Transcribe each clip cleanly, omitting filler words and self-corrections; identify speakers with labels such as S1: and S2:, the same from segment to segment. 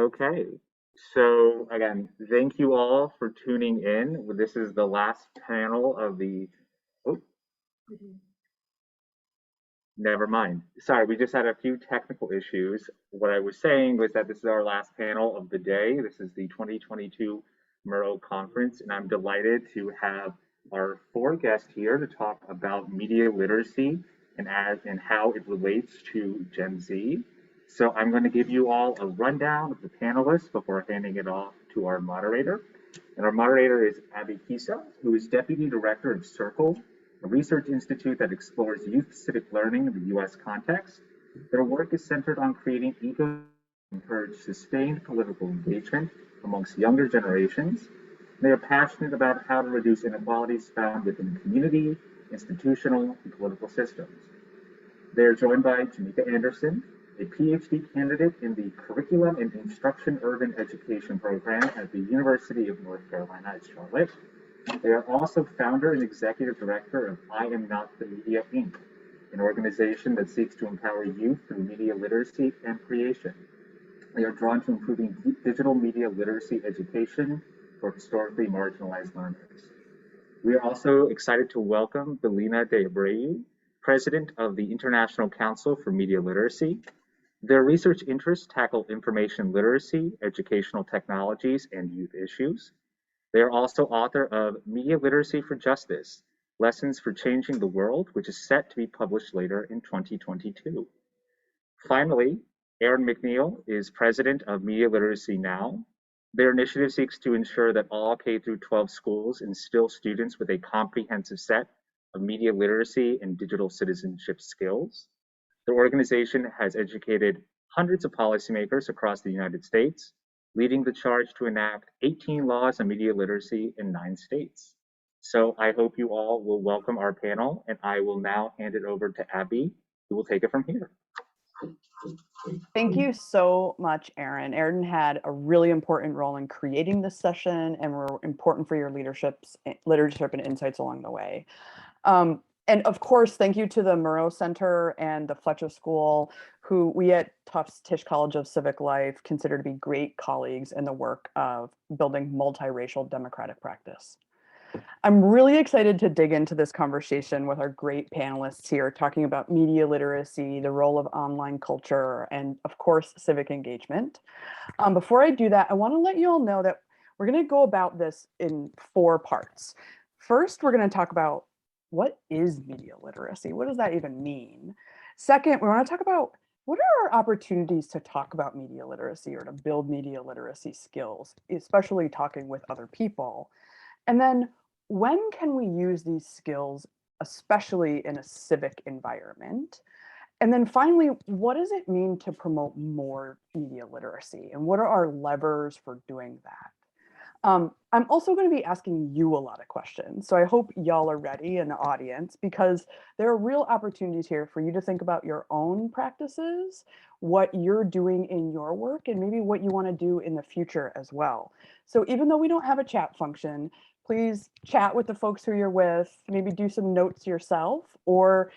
S1: Okay, so again, thank you all for tuning in. This is the last panel of the, oh, never mind. Sorry, we just had a few technical issues. What I was saying was that this is our last panel of the day. This is the 2022 Murrow Conference, and I'm delighted to have our four guests here to talk about media literacy and how it relates to Gen Z. So I'm going to give you all a rundown of the panelists before handing it off to our moderator. And our moderator is Abby Kiesa, who is Deputy Director of Circle, a research institute that explores youth civic learning in the US context. Their work is centered on creating ecosystems that encourage sustained political engagement amongst younger generations. They are passionate about how to reduce inequalities found within community, institutional, and political systems. They are joined by Jimmeka Anderson, a PhD candidate in the Curriculum and Instruction Urban Education program at the University of North Carolina at Charlotte. They are also founder and executive director of I Am Not the Media, Inc., an organization that seeks to empower youth through media literacy and creation. They are drawn to improving digital media literacy education for historically marginalized learners. We are also excited to welcome Belinha de Abreu, president of the International Council for Media Literacy. Their research interests tackle information literacy, educational technologies, and youth issues. They are also author of Media Literacy for Justice, Lessons for Changing the World, which is set to be published later in 2022. Finally, Erin McNeill is president of Media Literacy Now. Their initiative seeks to ensure that all K-12 schools instill students with a comprehensive set of media literacy and digital citizenship skills. The organization has educated hundreds of policymakers across the United States, leading the charge to enact 18 laws on media literacy in 9 states. So I hope you all will welcome our panel, and I will now hand it over to Abby, who will take it from here.
S2: Thank you so much, Erin. Erin had a really important role in creating this session and were important for your leadership and insights along the way. And of course, thank you to the Murrow Center and the Fletcher School, who we at Tufts Tisch College of Civic Life consider to be great colleagues in the work of building multiracial democratic practice. I'm really excited to dig into this conversation with our great panelists here, talking about media literacy, the role of online culture, and of course, civic engagement. Before I do that, I want to let you all know that we're going to go about this in 4 parts. First, we're going to talk about what is media literacy? What does that even mean? Second, we want to talk about what are our opportunities to talk about media literacy or to build media literacy skills, especially talking with other people. And then when can we use these skills, especially in a civic environment? And then finally, what does it mean to promote more media literacy? And what are our levers for doing that? I'm also going to be asking you a lot of questions. So I hope y'all are ready in the audience, because there are real opportunities here for you to think about your own practices, what you're doing in your work, and maybe what you want to do in the future as well. So even though we don't have a chat function, please chat with the folks who you're with, maybe do some notes yourself, or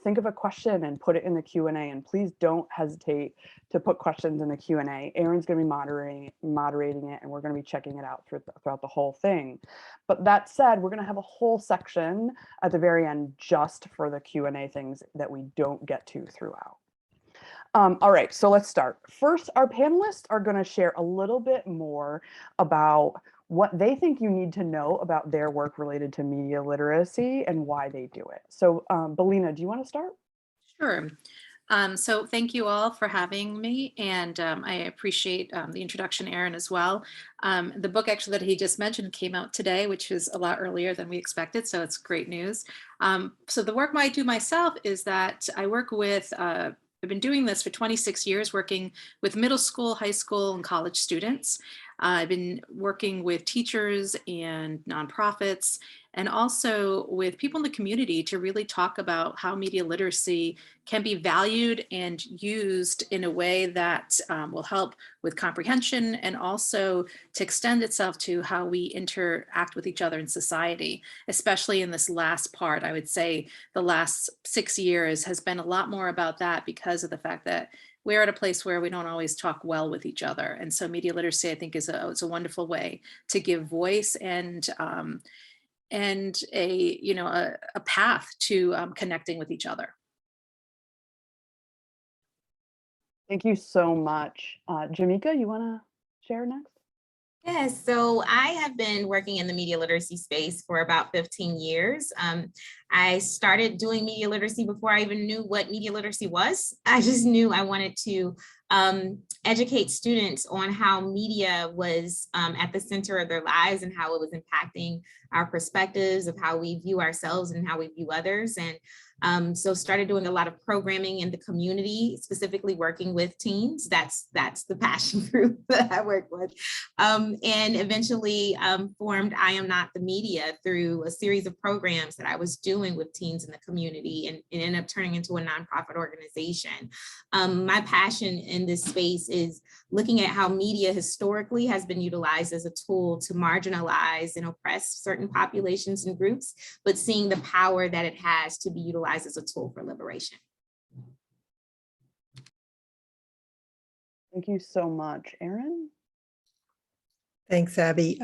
S2: think of a question and put it in the Q&A. And please don't hesitate to put questions in the Q&A. Erin's going to be moderating it, and we're going to be checking it out throughout the whole thing. But that said, we're going to have a whole section at the very end just for the Q&A things that we don't get to throughout. All right, so let's start. First, our panelists are going to share a little bit more about what they think you need to know about their work related to media literacy and why they do it. So Belinha, do you want to start?
S3: Sure. So thank you all for having me, and I appreciate the introduction, Erin, as well. The book actually that he just mentioned came out today, which is a lot earlier than we expected, so it's great news. So the work I do myself is that I work with I've been doing this for 26 years, working with middle school, high school, and college students. I've been working with teachers and nonprofits, and also with people in the community to really talk about how media literacy can be valued and used in a way that will help with comprehension, and also to extend itself to how we interact with each other in society, especially in this last part. I would say the last 6 years has been a lot more about that because of the fact that we're at a place where we don't always talk well with each other. And so media literacy, I think, is a wonderful way to give voice and a, you know, a path to connecting with each other.
S2: Thank you so much. Jimmeka, you want to share next?
S4: Yes, so I have been working in the media literacy space for about 15 years. I started doing media literacy before I even knew what media literacy was. I just knew I wanted to educate students on how media was at the center of their lives and how it was impacting our perspectives of how we view ourselves and how we view others. And so started doing a lot of programming in the community, specifically working with teens. That's the passion group that I work with. And eventually formed I Am Not the Media through a series of programs that I was doing with teens in the community, and it ended up turning into a nonprofit organization. My passion in this space is looking at how media historically has been utilized as a tool to marginalize and oppress certain populations and groups, but seeing the power that it has to be utilized as a tool for liberation.
S2: Thank you so much. Erin?
S5: Thanks, Abby.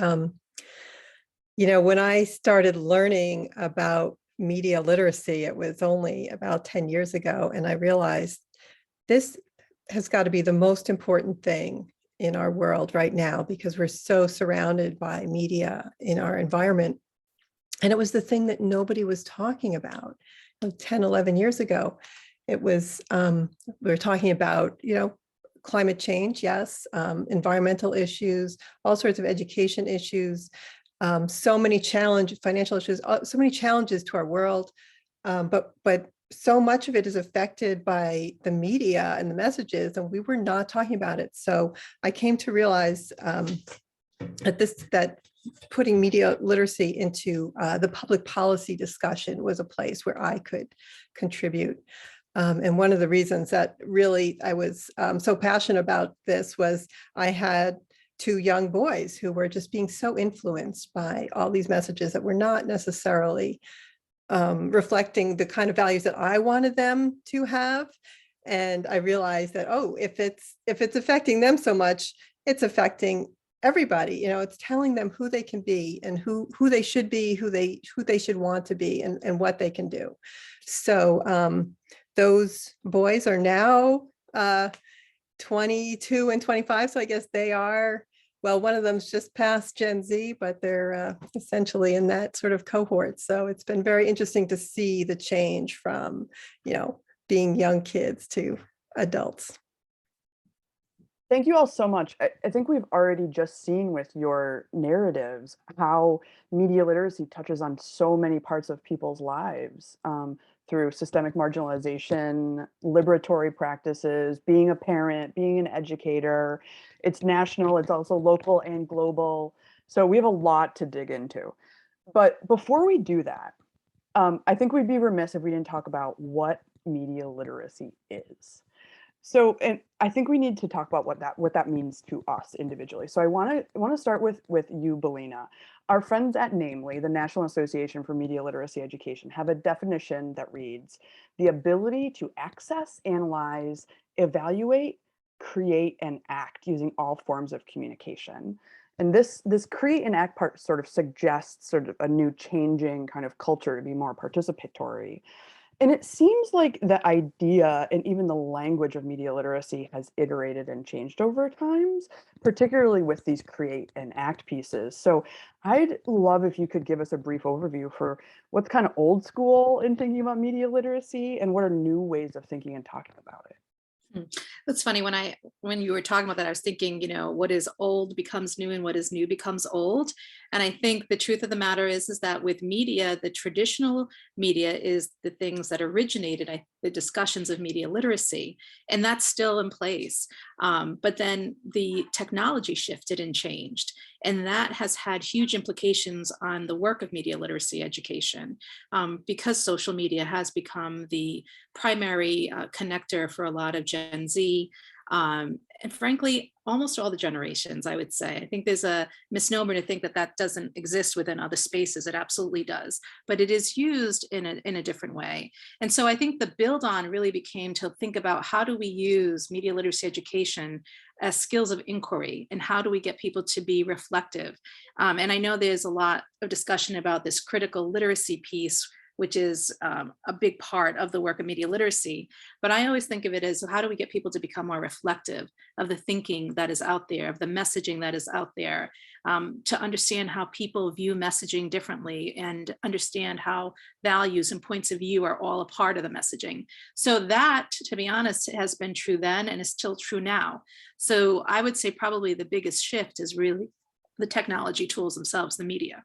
S5: You know, when I started learning about media literacy, it was only about 10 years ago, and I realized this has got to be the most important thing in our world right now, because we're so surrounded by media in our environment. And it was the thing that nobody was talking about. 10, 11 years ago, it was, we were talking about, you know, climate change, yes, environmental issues, all sorts of education issues, so many financial issues, so many challenges to our world. But so much of it is affected by the media and the messages, and we were not talking about it. So I came to realize that putting media literacy into the public policy discussion was a place where I could contribute. And one of the reasons that really I was so passionate about this was I had two young boys who were just being so influenced by all these messages that were not necessarily reflecting the kind of values that I wanted them to have. And I realized that, oh, if it's affecting them so much, it's affecting everybody. You know, it's telling them who they can be and who they should be, who they should want to be, and what they can do. So those boys are now 22 and 25. So I guess they are, well, one of them's just past Gen Z, but they're essentially in that sort of cohort. So it's been very interesting to see the change from, you know, being young kids to adults.
S2: Thank you all so much. I think we've already just seen with your narratives how media literacy touches on so many parts of people's lives through systemic marginalization, liberatory practices, being a parent, being an educator. It's national, it's also local and global. So we have a lot to dig into. But before we do that, I think we'd be remiss if we didn't talk about what media literacy is. So, and I think we need to talk about what that means to us individually. So I want to start with you, Belinha. Our friends at NAMELY, the National Association for Media Literacy Education, have a definition that reads: the ability to access, analyze, evaluate, create, and act using all forms of communication. And this create and act part sort of suggests sort of a new changing kind of culture to be more participatory. And it seems like the idea and even the language of media literacy has iterated and changed over times, particularly with these create and act pieces. So I'd love if you could give us a brief overview for what's kind of old school in thinking about media literacy and what are new ways of thinking and talking about it.
S3: That's funny. When you were talking about that, I was thinking, you know, what is old becomes new and what is new becomes old. And I think the truth of the matter is that with media, the traditional media is the things that originated the discussions of media literacy, and that's still in place. But then the technology shifted and changed, and that has had huge implications on the work of media literacy education, because social media has become the primary connector for a lot of Gen Z. and frankly, almost all the generations, I would say. I think there's a misnomer to think that that doesn't exist within other spaces. It absolutely does, but it is used in a different way. And so I think the build on really became to think about how do we use media literacy education as skills of inquiry, and how do we get people to be reflective? And I know there's a lot of discussion about this critical literacy piece, which is a big part of the work of media literacy. But I always think of it as, how do we get people to become more reflective of the thinking that is out there, of the messaging that is out there, to understand how people view messaging differently, and understand how values and points of view are all a part of the messaging. So that, to be honest, has been true then and is still true now. So I would say probably the biggest shift is really the technology tools themselves, the media.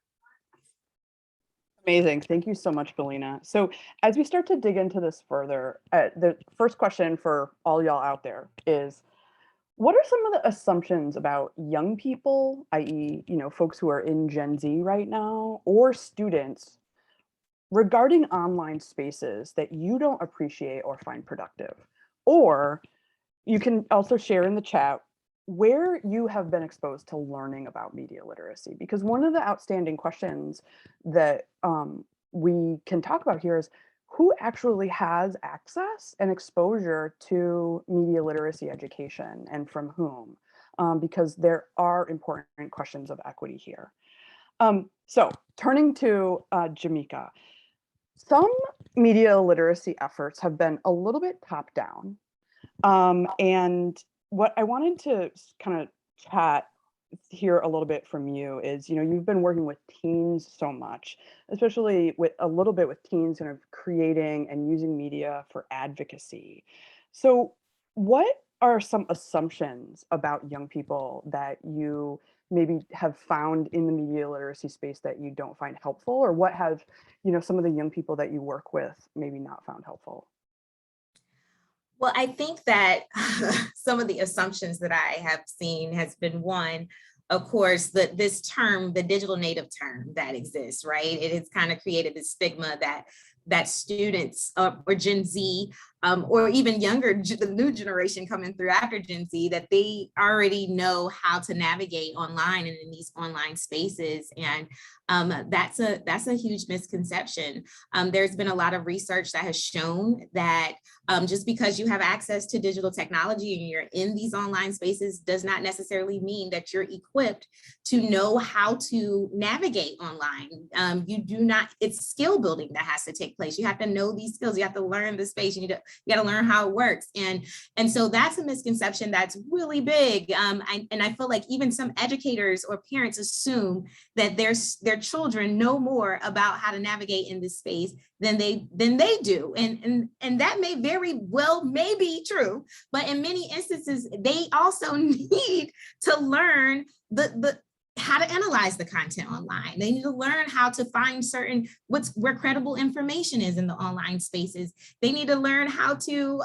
S2: Amazing. Thank you so much, Belinha. So as we start to dig into this further, the first question for all y'all out there is, what are some of the assumptions about young people, i.e., folks who are in Gen Z right now, or students, regarding online spaces that you don't appreciate or find productive? Or you can also share in the chat where you have been exposed to learning about media literacy, because one of the outstanding questions that we can talk about here is, who actually has access and exposure to media literacy education, and from whom? Because there are important questions of equity here. So turning to Jimmeka, some media literacy efforts have been a little bit top down. And what I wanted to kind of chat hear a little bit from you is, you've been working with teens so much, especially with a little bit with teens kind of creating and using media for advocacy. So what are some assumptions about young people that you maybe have found in the media literacy space that you don't find helpful, or what have, some of the young people that you work with maybe not found helpful?
S4: Well, I think that some of the assumptions that I have seen has been, one, of course, this term, the digital native term that exists, right? It has kind of created this stigma that students or Gen Z, or even younger, the new generation coming through after Gen Z, that they already know how to navigate online and in these online spaces. And that's a huge misconception. There's been a lot of research that has shown that just because you have access to digital technology and you're in these online spaces does not necessarily mean that you're equipped to know how to navigate online. You do not, it's skill building that has to take place. You have to know these skills. You have to learn the space. You got to learn how it works. And so that's a misconception that's really big. And I feel like even some educators or parents assume that their children know more about how to navigate in this space than they do. And that may very well may be true, but in many instances, they also need to learn how to analyze the content online. They need to learn how to find where credible information is in the online spaces. They need to learn how to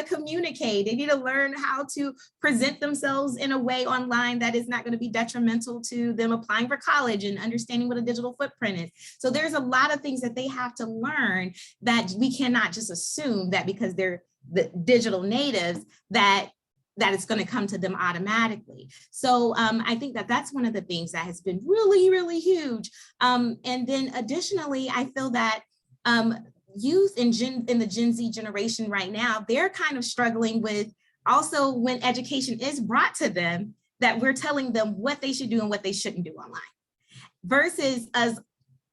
S4: communicate. They need to learn how to present themselves in a way online that is not going to be detrimental to them applying for college and understanding what a digital footprint is. So there's a lot of things that they have to learn that we cannot just assume that because they're the digital natives that it's going to come to them automatically. So I think that that's one of the things that has been really, really huge. And then additionally, I feel that youth in the Gen Z generation right now, they're kind of struggling with also when education is brought to them, that we're telling them what they should do and what they shouldn't do online, versus us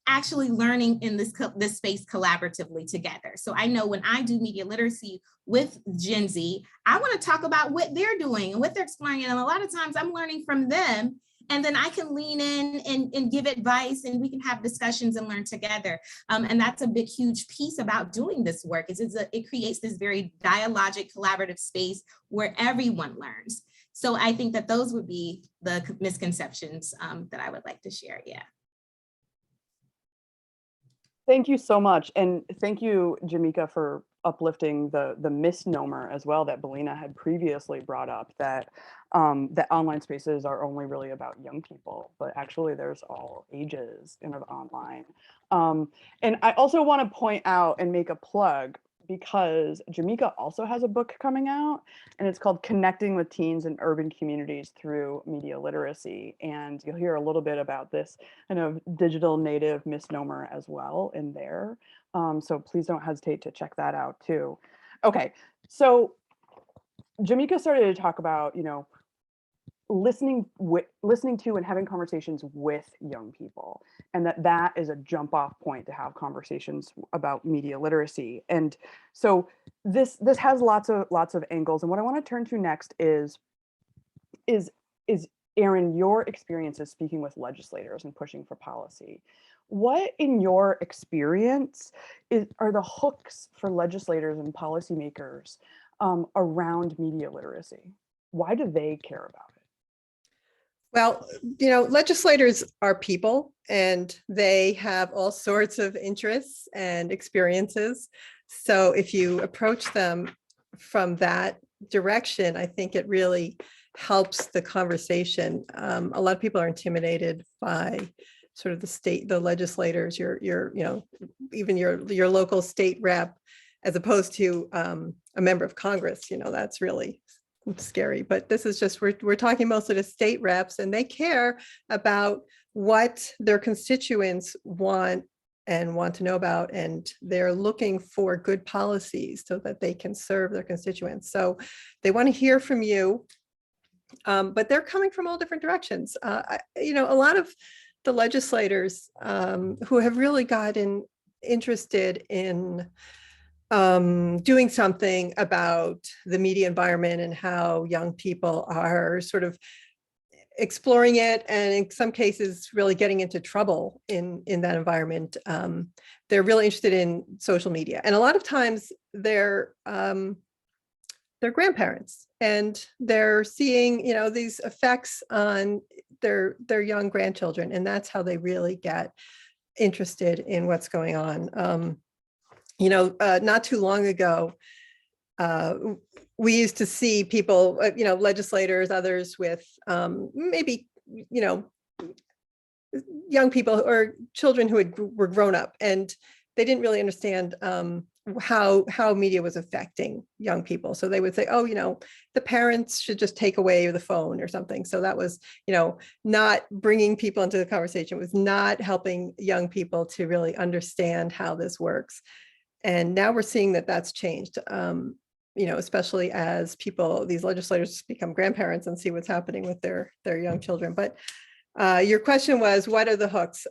S4: actually learning in this space collaboratively together. So I know when I do media literacy with Gen Z, I want to talk about what they're doing and what they're exploring. And a lot of times I'm learning from them, and then I can lean in and give advice, and we can have discussions and learn together. And that's a big, huge piece about doing this work. It creates this very dialogic, collaborative space where everyone learns. So I think that those would be the misconceptions that I would like to share. Yeah.
S2: Thank you so much. And thank you, Jimmeka, for uplifting the misnomer as well that Belinha had previously brought up, that that online spaces are only really about young people, but actually there's all ages in online. And I also want to point out and make a plug, because Jimmeka also has a book coming out, and it's called Connecting with Teens in Urban Communities Through Media Literacy. And you'll hear a little bit about this kind of digital native misnomer as well in there. So please don't hesitate to check that out too. Okay, so Jimmeka started to talk about, listening to and having conversations with young people, and that is a jump off point to have conversations about media literacy. And so this has lots of angles, and what I want to turn to next is Erin, your experiences speaking with legislators and pushing for policy. What, in your experience, are the hooks for legislators and policymakers around media literacy? Why do they care about it?
S5: Well, legislators are people, and they have all sorts of interests and experiences. So if you approach them from that direction, I think it really helps the conversation. A lot of people are intimidated by sort of the legislators, even your local state rep, as opposed to a member of Congress. That's really scary. But this is just, we're talking mostly to state reps, and they care about what their constituents want to know about, and they're looking for good policies so that they can serve their constituents. So they want to hear from you, but they're coming from all different directions. A lot of the legislators who have really gotten interested in doing something about the media environment and how young people are sort of exploring it, and in some cases really getting into trouble in that environment. They're really interested in social media, and a lot of times they're grandparents, and they're seeing these effects on their young grandchildren, and that's how they really get interested in what's going on. Not too long ago, we used to see people, legislators, others with maybe, young people or children who were grown up, and they didn't really understand how media was affecting young people. So they would say, oh, the parents should just take away the phone or something. So that was, not bringing people into the conversation, was not helping young people to really understand how this works. And now we're seeing that that's changed, especially as these legislators become grandparents and see what's happening with their young children. But your question was, what are the hooks?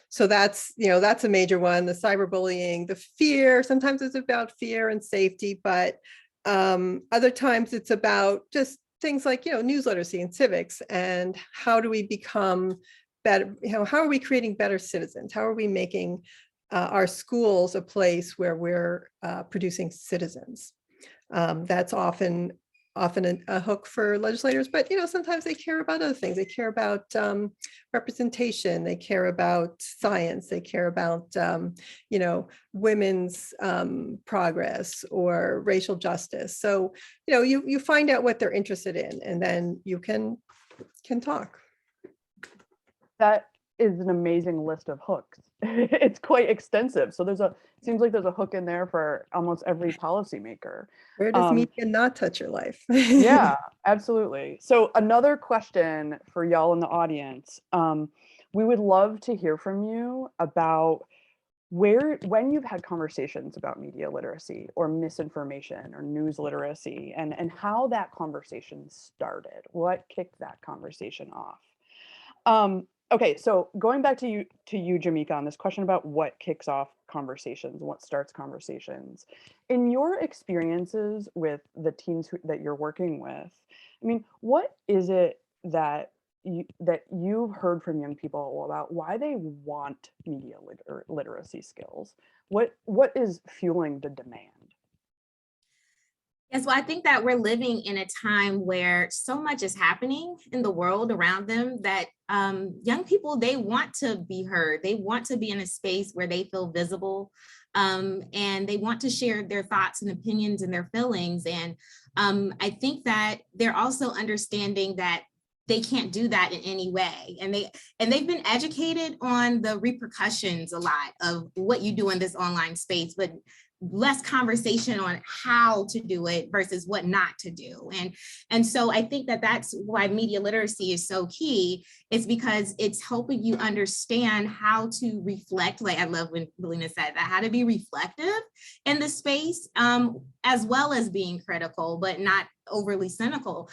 S5: So that's a major one, the cyberbullying, the fear. Sometimes it's about fear and safety, but other times it's about just things like, news literacy and civics, and how do we become better, how are we creating better citizens? How are we making our schools a place where we're producing citizens? That's often a hook for legislators, but sometimes they care about other things. They care about representation. They care about science. They care about women's progress or racial justice. So you find out what they're interested in, and then you can talk.
S2: That is an amazing list of hooks. It's quite extensive. So seems like there's a hook in there for almost every policymaker.
S5: Where does media not touch your life?
S2: Yeah, absolutely. So another question for y'all in the audience. We would love to hear from you about when you've had conversations about media literacy or misinformation or news literacy, and how that conversation started. What kicked that conversation off? Okay, so going back to you, Jimmeka, on this question about what kicks off conversations, what starts conversations. In your experiences with the teens that you're working with, I mean, what is it that you've heard from young people about why they want media literacy skills? What is fueling the demand?
S4: Yes, well, I think that we're living in a time where so much is happening in the world around them that young people, they want to be heard. They want to be in a space where they feel visible, and they want to share their thoughts and opinions and their feelings. And I think that they're also understanding that they can't do that in any way. And they've been educated on the repercussions a lot of what you do in this online space, but less conversation on how to do it versus what not to do. And so I think that that's why media literacy is so key. It's because it's helping you understand how to reflect. Like I love when Belinha said that, how to be reflective in the space, as well as being critical, but not overly cynical,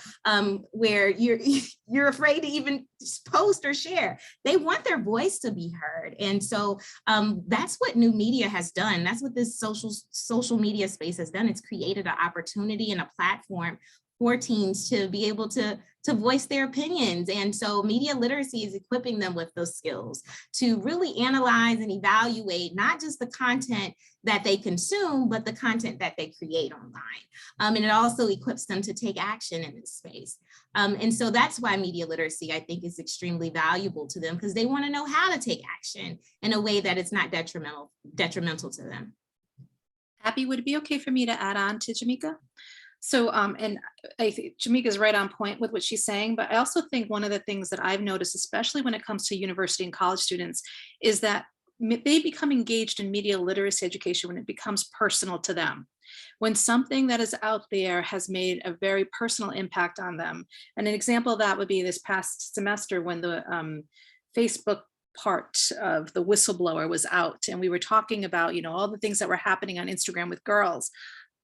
S4: where you're afraid to even post or share. They want their voice to be heard. And so that's what new media has done. That's what this social media space has done. It's created an opportunity and a platform for teens to be able to voice their opinions. And so media literacy is equipping them with those skills to really analyze and evaluate not just the content that they consume, but the content that they create online. And it also equips them to take action in this space. And so that's why media literacy, I think, is extremely valuable to them, because they want to know how to take action in a way that it's not detrimental to them.
S3: Abby, would it be okay for me to add on to Jimmeka? So, and I think Jimmeka is right on point with what she's saying, but I also think one of the things that I've noticed, especially when it comes to university and college students, is that they become engaged in media literacy education when it becomes personal to them. When something that is out there has made a very personal impact on them. And an example of that would be this past semester when the Facebook part of the whistleblower was out, and we were talking about, you know, all the things that were happening on Instagram with girls.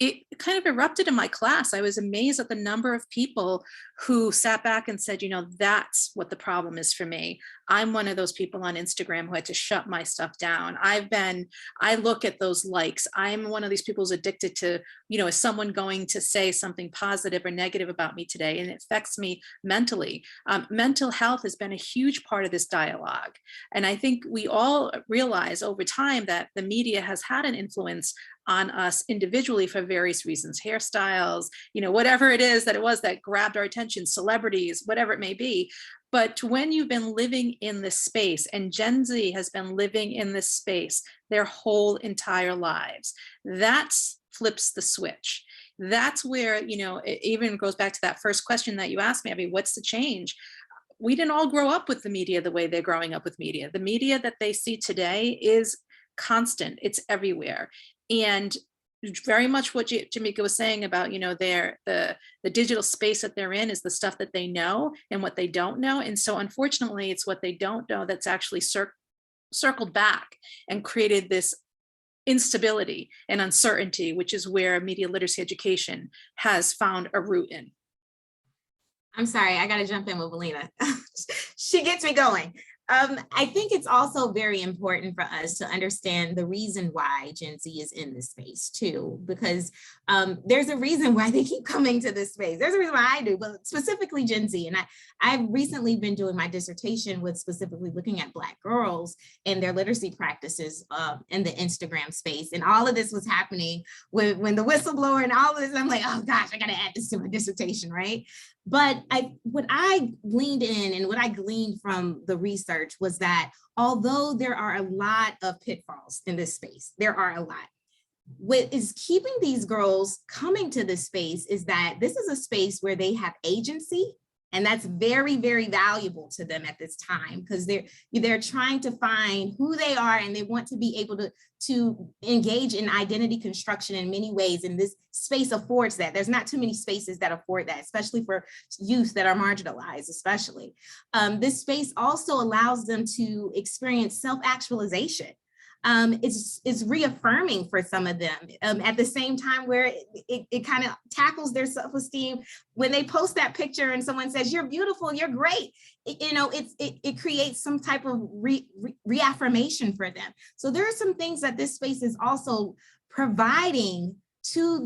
S3: It kind of erupted in my class. I was amazed at the number of people who sat back and said, you know, that's what the problem is for me. I'm one of those people on Instagram who had to shut my stuff down. I look at those likes. I'm one of these people who's addicted to, you know, is someone going to say something positive or negative about me today? And it affects me mentally. Mental health has been a huge part of this dialogue. And I think we all realize over time that the media has had an influence on us individually for various reasons, hairstyles, you know, whatever it is that it was that grabbed our attention, celebrities, whatever it may be. But when you've been living in this space, and Gen Z has been living in this space their whole entire lives, that flips the switch. That's where, you know, it even goes back to that first question that you asked me, I mean, what's the change? We didn't all grow up with the media the way they're growing up with media. The media that they see today is constant, it's everywhere. And very much what Jimmeka was saying about, you know, the digital space that they're in is the stuff that they know and what they don't know. And so unfortunately, it's what they don't know that's actually circled back and created this instability and uncertainty, which is where media literacy education has found a root in.
S4: I'm sorry, I got to jump in with Belinha. She gets me going. I think it's also very important for us to understand the reason why Gen Z is in this space too, because there's a reason why they keep coming to this space. There's a reason why I do, but specifically Gen Z. And I've recently been doing my dissertation with specifically looking at Black girls and their literacy practices in the Instagram space. And all of this was happening when the whistleblower and all of this, I'm like, oh gosh, I got to add this to my dissertation, right? But what I leaned in and what I gleaned from the research was that although there are a lot of pitfalls in this space, there are a lot. What is keeping these girls coming to this space is that this is a space where they have agency, and that's very, very valuable to them at this time, because they're trying to find who they are, and they want to be able to engage in identity construction in many ways. And this space affords that. There's not too many spaces that afford that, especially for youth that are marginalized, especially. This space also allows them to experience self-actualization. It's reaffirming for some of them at the same time where it kind of tackles their self-esteem. When they post that picture and someone says, you're beautiful, you're great, it creates some type of reaffirmation for them. So there are some things that this space is also providing to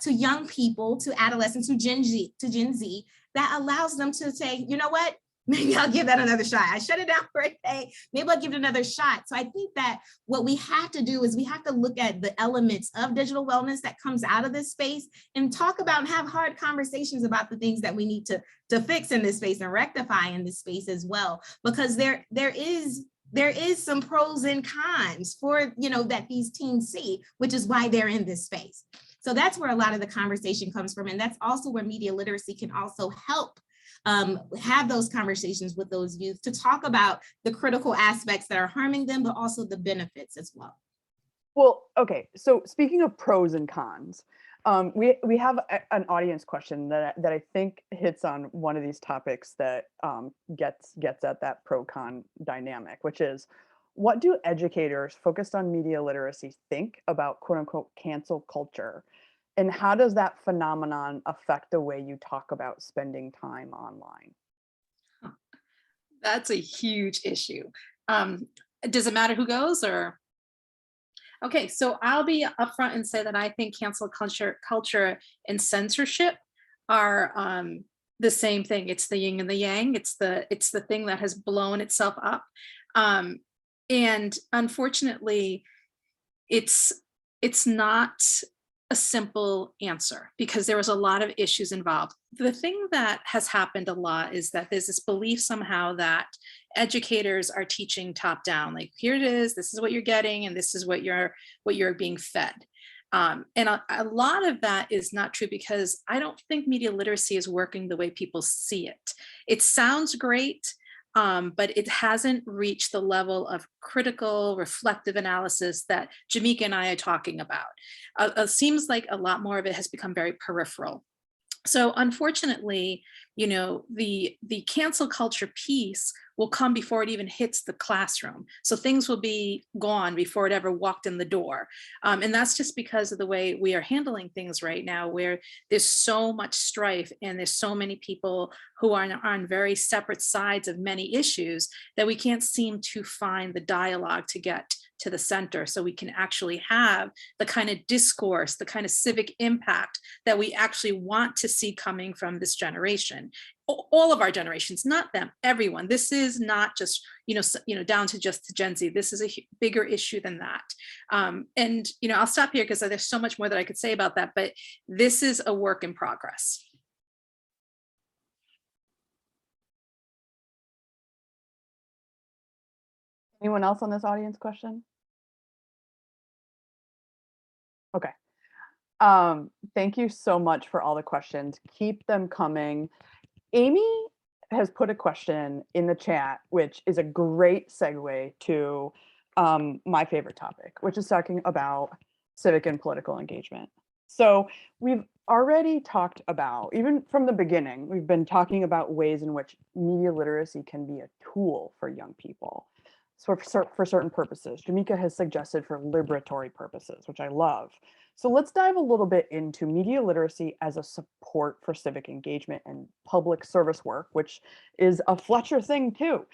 S4: young people, to adolescents, to Gen Z, that allows them to say, you know what? Maybe I'll give that another shot. I shut it down for a day. Maybe I'll give it another shot. So I think that what we have to do is we have to look at the elements of digital wellness that comes out of this space and talk about and have hard conversations about the things that we need to fix in this space and rectify in this space as well. Because there is some pros and cons for, that these teens see, which is why they're in this space. So that's where a lot of the conversation comes from. And that's also where media literacy can also help have those conversations with those youth to talk about the critical aspects that are harming them, but also the benefits as well.
S2: Well, okay. So speaking of pros and cons, we have an audience question that I think hits on one of these topics that gets at that pro con dynamic, which is, what do educators focused on media literacy think about quote unquote cancel culture, and how does that phenomenon affect the way you talk about spending time online?
S3: That's a huge issue. Does it matter who goes or? Okay, so I'll be upfront and say that I think cancel culture and censorship are the same thing. It's the yin and the yang. It's the thing that has blown itself up. And unfortunately, it's not a simple answer because there was a lot of issues involved. The thing that has happened a lot is that there's this belief somehow that educators are teaching top down, like, here it is, this is what you're getting, and this is what you're being fed. And a lot of that is not true, because I don't think media literacy is working the way people see it. It sounds great, but it hasn't reached the level of critical, reflective analysis that Jimmeka and I are talking about. It seems like a lot more of it has become very peripheral. So unfortunately, the cancel culture piece will come before it even hits the classroom. So things will be gone before it ever walked in the door. And that's just because of the way we are handling things right now, where there's so much strife and there's so many people who are on very separate sides of many issues that we can't seem to find the dialogue to get to the center, so we can actually have the kind of discourse, the kind of civic impact that we actually want to see coming from this generation. All of our generations, not them, everyone. This is not just, down to just Gen Z. This is a bigger issue than that. And I'll stop here because there's so much more that I could say about that, but this is a work in progress.
S2: Anyone else on this audience question? Okay. Thank you so much for all the questions. Keep them coming. Amy has put a question in the chat, which is a great segue to my favorite topic, which is talking about civic and political engagement. So we've already talked about, even from the beginning, we've been talking about ways in which media literacy can be a tool for young people. So for certain purposes. Jimmeka has suggested for liberatory purposes, which I love. So let's dive a little bit into media literacy as a support for civic engagement and public service work, which is a Fletcher thing too.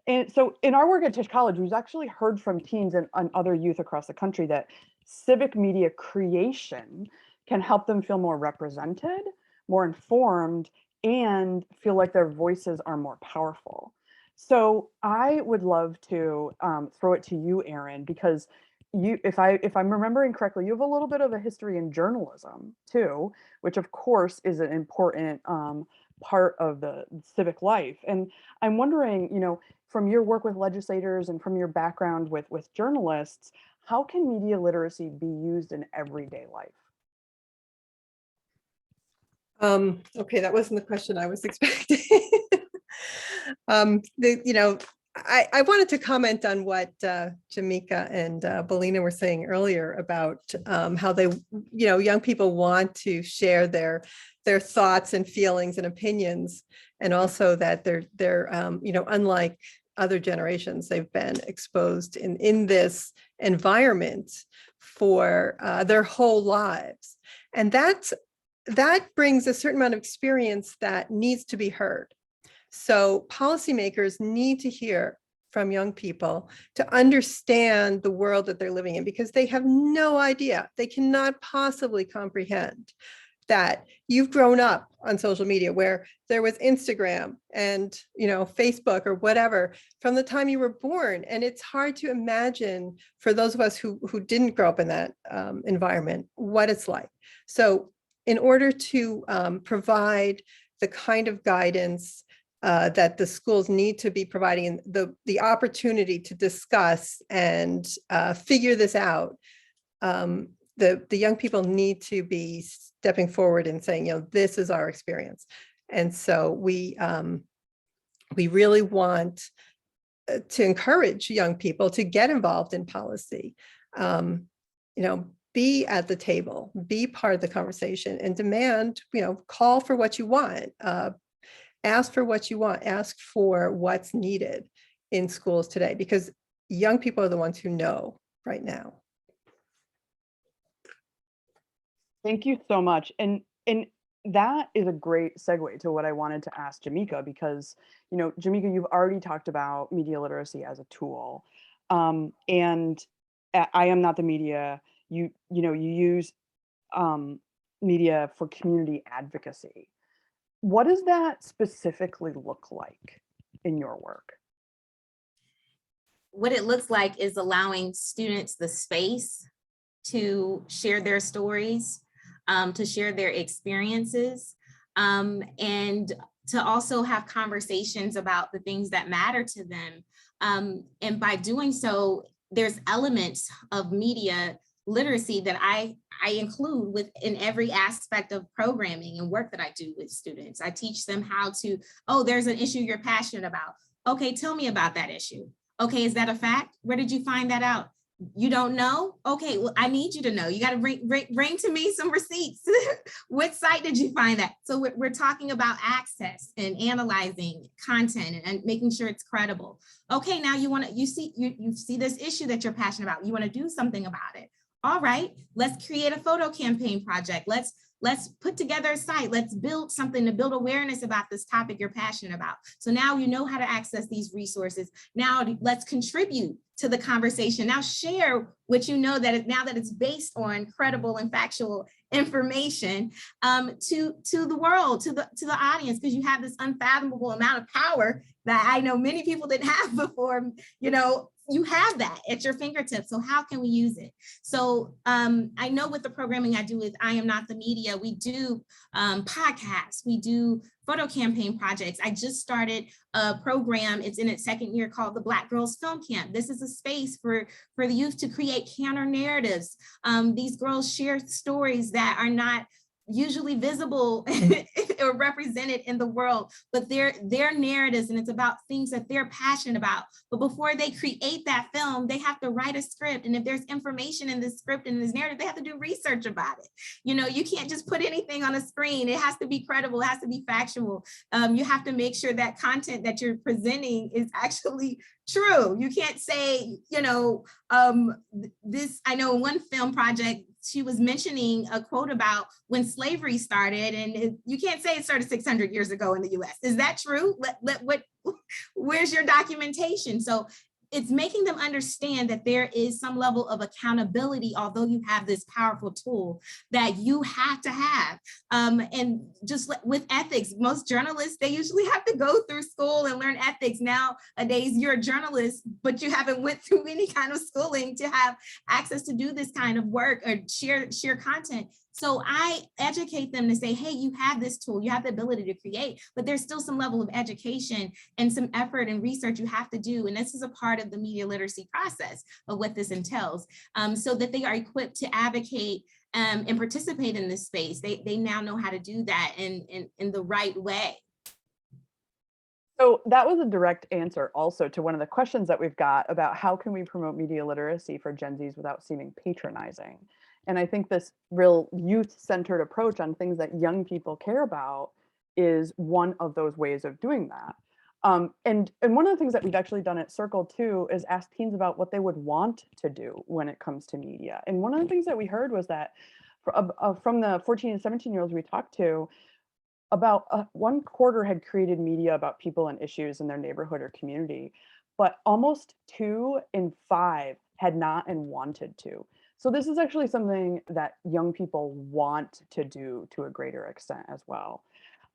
S2: And so in our work at Tisch College, we've actually heard from teens and other youth across the country that civic media creation can help them feel more represented, more informed, and feel like their voices are more powerful. So I would love to throw it to you, Erin, because if I'm remembering correctly, you have a little bit of a history in journalism too, which of course is an important part of the civic life. And I'm wondering, from your work with legislators and from your background with journalists, how can media literacy be used in everyday life?
S5: Okay, that wasn't the question I was expecting. I wanted to comment on what Jimmeka and Belinha were saying earlier about how they, young people want to share their thoughts and feelings and opinions, and also that they're unlike other generations, they've been exposed in this environment for their whole lives, and that brings a certain amount of experience that needs to be heard. So policymakers need to hear from young people to understand the world that they're living in, because they have no idea. They cannot possibly comprehend that you've grown up on social media where there was Instagram and Facebook or whatever from the time you were born. And it's hard to imagine for those of us who didn't grow up in that environment, what it's like. So in order to provide the kind of guidance that the schools need to be providing, the opportunity to discuss and figure this out, the young people need to be stepping forward and saying, this is our experience. And so we really want to encourage young people to get involved in policy. be at the table, be part of the conversation, and demand, call for what you want, ask for what you want, ask for what's needed in schools today, because young people are the ones who know right now.
S2: Thank you so much. And that is a great segue to what I wanted to ask Jimmeka, because, Jimmeka, you've already talked about media literacy as a tool. And I Am Not the Media, you use media for community advocacy. What does that specifically look like in your work?
S4: What it looks like is allowing students the space to share their stories, to share their experiences, and to also have conversations about the things that matter to them. And by doing so, there's elements of media literacy that I include within every aspect of programming and work that I do with students. I teach them how to, oh, there's an issue you're passionate about. Okay, tell me about that issue. Okay, is that a fact? Where did you find that out? You don't know? Okay, well, I need you to know. You got to bring to me some receipts. What site did you find that? So we're talking about access and analyzing content and making sure it's credible. Okay, now you see this issue that you're passionate about. You want to do something about it. All right, let's create a photo campaign project. Let's put together a site. Let's build something to build awareness about this topic you're passionate about. So now you know how to access these resources. Now let's contribute to the conversation. Now share what you know now that it's based on credible and factual information to the world, to the audience, because you have this unfathomable amount of power that I know many people didn't have before. You have that at your fingertips. So how can we use it? So I know with the programming I do with I Am Not the Media, we do podcasts, we do photo campaign projects. I just started a program, it's in its second year, called the Black Girls Film Camp. This is a space for the youth to create counter narratives. These girls share stories that are not usually visible or represented in the world, but they're narratives, and it's about things that they're passionate about. But before they create that film, they have to write a script. And if there's information in this script and this narrative, they have to do research about it. You can't just put anything on a screen. It has to be credible, it has to be factual. You have to make sure that content that you're presenting is actually true. You can't say, this, I know one film project, she was mentioning a quote about when slavery started, and you can't say it started 600 years ago in the US. Is that true? Where's your documentation? So it's making them understand that there is some level of accountability, although you have this powerful tool that you have to have. And just with ethics, most journalists, they usually have to go through school and learn ethics. Nowadays, you're a journalist, but you haven't went through any kind of schooling to have access to do this kind of work or share content. So I educate them to say, hey, you have this tool, you have the ability to create, but there's still some level of education and some effort and research you have to do. And this is a part of the media literacy process of what this entails, so that they are equipped to advocate and participate in this space. They now know how to do that in the right way.
S2: So that was a direct answer also to one of the questions that we've got about how can we promote media literacy for Gen Zs without seeming patronizing. And I think this real youth-centered approach on things that young people care about is one of those ways of doing that. And one of the things that we've actually done at Circle too is ask teens about what they would want to do when it comes to media. And one of the things that we heard was that from the 14 and 17-year-olds we talked to, about 1/4 had created media about people and issues in their neighborhood or community, but almost 2 in 5 had not and wanted to. So this is actually something that young people want to do to a greater extent as well.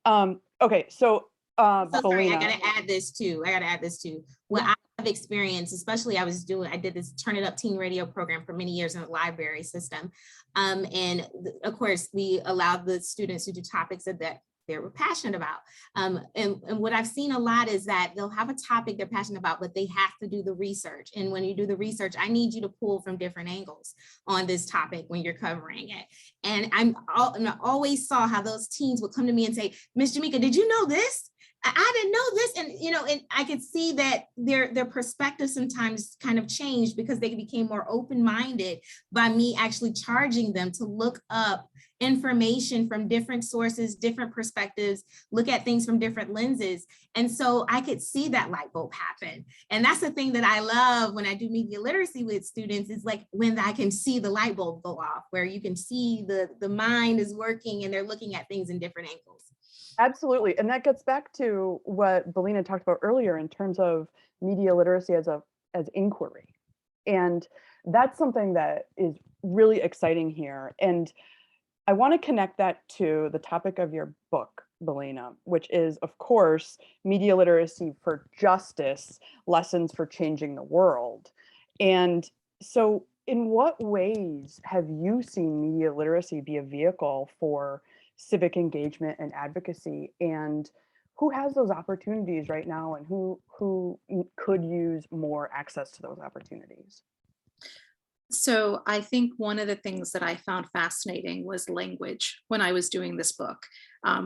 S2: Okay, so
S4: sorry, I
S2: Belinha.
S4: gotta add this too. What I have experienced, especially I did this Turn It Up teen radio program for many years in the library system. And of course, we allowed the students to do topics that they were passionate about. And what I've seen a lot is that they'll have a topic they're passionate about, but they have to do the research. And when you do the research, I need you to pull from different angles on this topic when you're covering it. And I always saw how those teens would come to me and say, Miss Jimmeka, did you know this? I didn't know this. And, you know, and I could see that their perspective sometimes kind of changed because they became more open-minded by me actually charging them to look up information from different sources, different perspectives, look at things from different lenses. And so I could see that light bulb happen. And that's the thing that I love when I do media literacy with students, is like when I can see the light bulb go off, where you can see the mind is working and they're looking at things in different angles.
S2: Absolutely. And that gets back to what Belinha talked about earlier in terms of media literacy as inquiry. And that's something that is really exciting here. And I want to connect that to the topic of your book, Belinha, which is, of course, media literacy for justice, lessons for changing the world. And so in what ways have you seen media literacy be a vehicle for civic engagement and advocacy, and who has those opportunities right now, and who could use more access to those opportunities?
S3: So I think one of the things that I found fascinating was language when I was doing this book,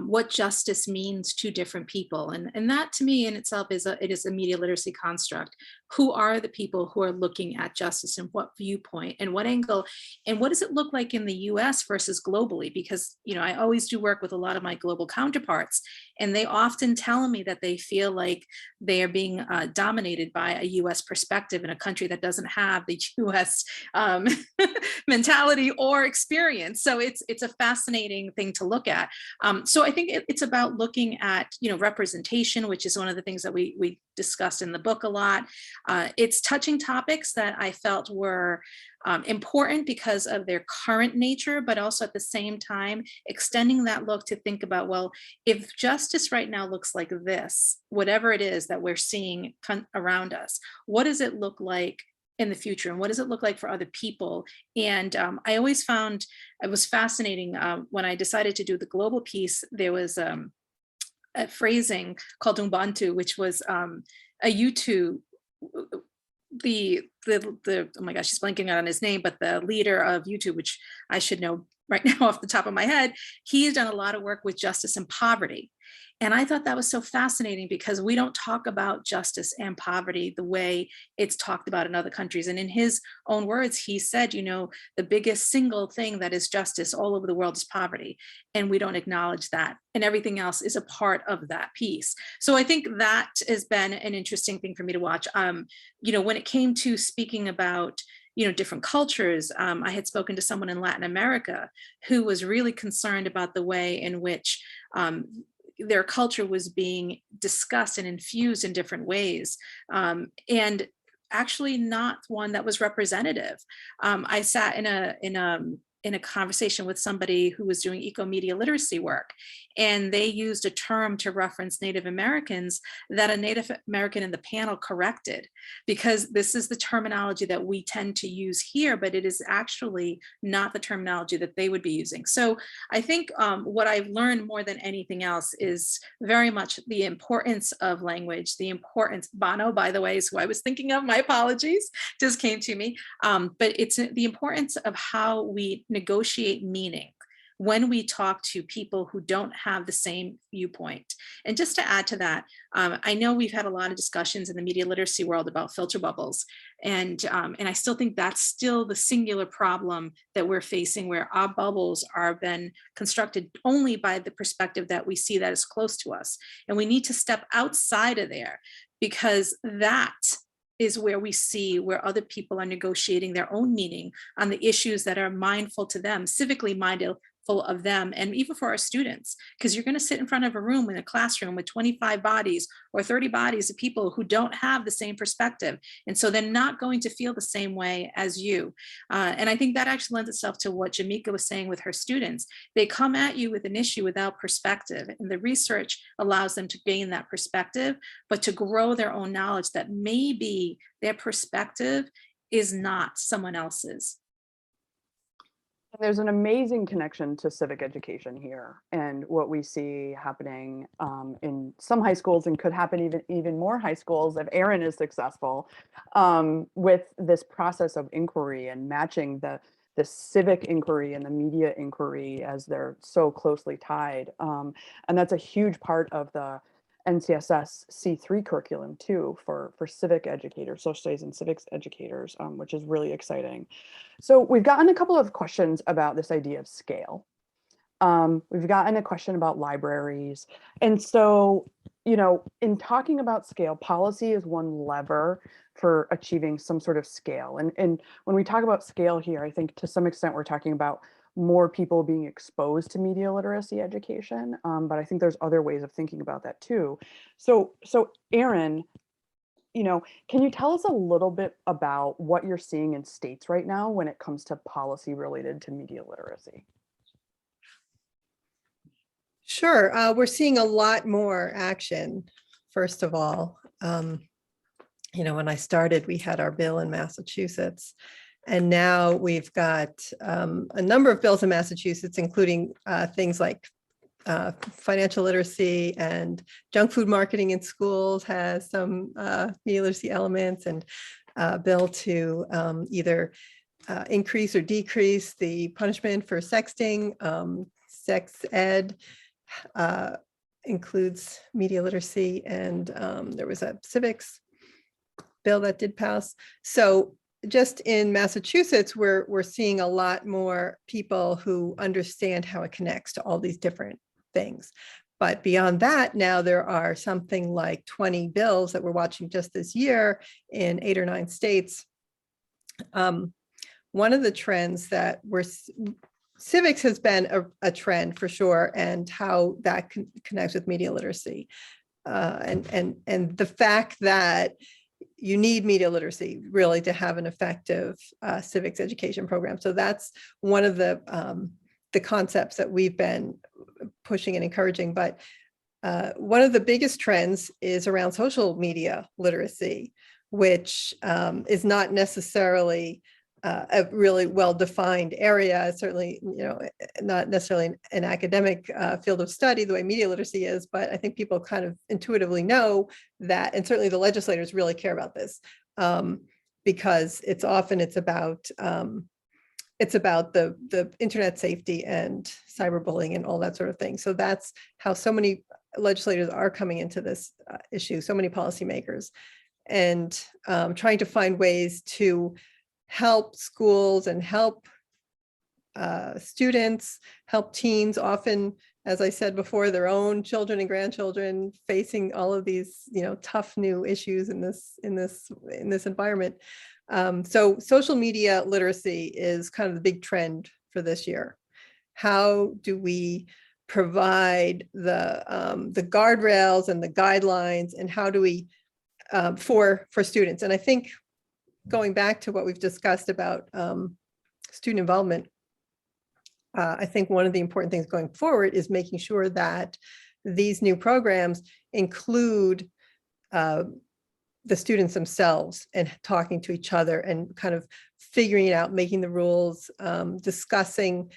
S3: what justice means to different people. And that to me in itself is it is a media literacy construct. Who are the people who are looking at justice, and what viewpoint and what angle, and what does it look like in the US versus globally? Because, you know, I always do work with a lot of my global counterparts, and they often tell me that they feel like they are being dominated by a US perspective in a country that doesn't have the US mentality or experience. So it's a fascinating thing to look at. So I think it's about looking at, you know, representation, which is one of the things that we discussed in the book a lot. It's touching topics that I felt were important because of their current nature, but also at the same time, extending that look to think about, well, if justice right now looks like this, whatever it is that we're seeing around us, what does it look like in the future, and what does it look like for other people? And I always found it was fascinating when I decided to do the global piece. There was a phrasing called Ubuntu, which was a YouTube. The oh my gosh, she's blanking out on his name, but the leader of YouTube, which I should know right now off the top of my head, he's done a lot of work with justice and poverty. And I thought that was so fascinating because we don't talk about justice and poverty the way it's talked about in other countries. And in his own words, he said, you know, the biggest single thing that is justice all over the world is poverty. And we don't acknowledge that. And everything else is a part of that piece. So I think that has been an interesting thing for me to watch. You know, when it came to speaking about, you know, different cultures, I had spoken to someone in Latin America who was really concerned about the way in which their culture was being discussed and infused in different ways, and actually not one that was representative. I sat in a conversation with somebody who was doing eco-media literacy work, and they used a term to reference Native Americans that a Native American in the panel corrected, because this is the terminology that we tend to use here, but it is actually not the terminology that they would be using. So I think what I've learned more than anything else is very much the importance of language, the importance, Bono, by the way, is who I was thinking of, my apologies, just came to me, but it's the importance of how we negotiate meaning when we talk to people who don't have the same viewpoint. And just to add to that, I know we've had a lot of discussions in the media literacy world about filter bubbles. And I still think that's still the singular problem that we're facing, where our bubbles are been constructed only by the perspective that we see that is close to us. And we need to step outside of there, because that is where we see where other people are negotiating their own meaning on the issues that are mindful to them, civically mindful of them, and even for our students, because you're going to sit in front of a room in a classroom with 25 bodies or 30 bodies of people who don't have the same perspective. And so they're not going to feel the same way as you. And I think that actually lends itself to what Jimmeka was saying with her students. They come at you with an issue without perspective, and the research allows them to gain that perspective, but to grow their own knowledge that maybe their perspective is not someone else's.
S2: There's an amazing connection to civic education here, and what we see happening in some high schools, and could happen even more high schools if Erin is successful with this process of inquiry and matching the civic inquiry and the media inquiry, as they're so closely tied. And that's a huge part of the NCSS C3 curriculum too for civic educators, social studies and civics educators, which is really exciting. So we've gotten a couple of questions about this idea of scale. We've gotten a question about libraries. And so, in talking about scale, policy is one lever for achieving some sort of scale. And when we talk about scale here, I think to some extent we're talking about more people being exposed to media literacy education, but I think there's other ways of thinking about that too. So Erin, can you tell us a little bit about what you're seeing in states right now when it comes to policy related to media literacy?
S5: Sure. We're seeing a lot more action, first of all. When I started, we had our bill in Massachusetts, and now we've got a number of bills in Massachusetts, including things like financial literacy, and junk food marketing in schools has some media literacy elements, and a bill to either increase or decrease the punishment for sexting. Sex ed includes media literacy, and there was a civics bill that did pass. So just in Massachusetts, we're seeing a lot more people who understand how it connects to all these different things. But beyond that, now there are something like 20 bills that we're watching just this year in 8 or 9 states. One of the trends that civics has been a trend for sure, and how that connects with media literacy, and the fact that you need media literacy really to have an effective civics education program. So that's one of the concepts that we've been pushing and encouraging. But one of the biggest trends is around social media literacy, which is not necessarily a really well-defined area. Certainly, not necessarily an academic field of study the way media literacy is, but I think people kind of intuitively know that, and certainly the legislators really care about this, because it's about the internet safety and cyberbullying and all that sort of thing. So that's how so many legislators are coming into this issue, so many policymakers, and trying to find ways to help schools and help students, help teens, often, as I said before, their own children and grandchildren facing all of these, tough new issues in this environment. So social media literacy is kind of the big trend for this year. How do we provide the guardrails and the guidelines, and how do we for students? And I think, going back to what we've discussed about student involvement, I think one of the important things going forward is making sure that these new programs include the students themselves, and talking to each other, and kind of figuring it out, making the rules, discussing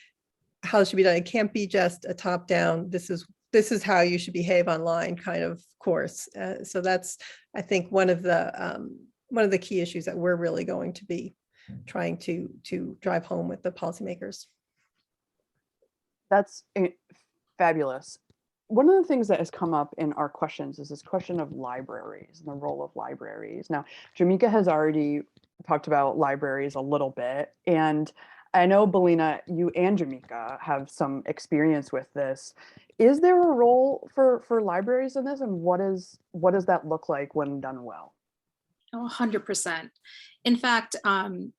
S5: how it should be done. It can't be just a top-down, this is how you should behave online kind of course. So that's, I think, one of the key issues that we're really going to be trying to drive home with the policymakers.
S2: That's fabulous. One of the things that has come up in our questions is this question of libraries and the role of libraries. Now, Jimmeka has already talked about libraries a little bit, and I know, Belinha, you and Jimmeka have some experience with this. Is there a role for libraries in this, and what does that look like when done well?
S3: Oh, 100%. In fact, I'm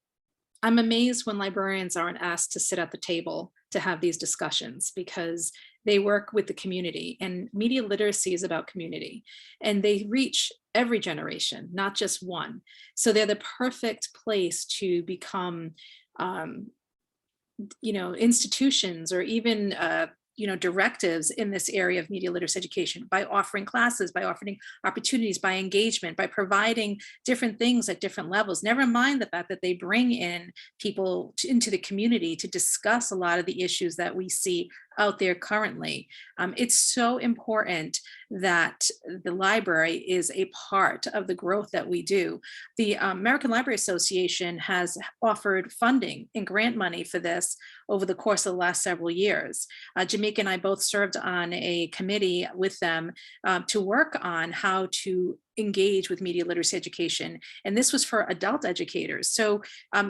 S3: amazed when librarians aren't asked to sit at the table to have these discussions, because they work with the community, and media literacy is about community, and they reach every generation, not just one. So they're the perfect place to become, institutions, or even directives in this area of media literacy education, by offering classes, by offering opportunities, by engagement, by providing different things at different levels. Never mind the fact that they bring in people into the community to discuss a lot of the issues that we see out there currently. It's so important that the library is a part of the growth that we do. The American Library Association has offered funding and grant money for this over the course of the last several years. Jimmeka and I both served on a committee with them to work on how to engage with media literacy education. And this was for adult educators. So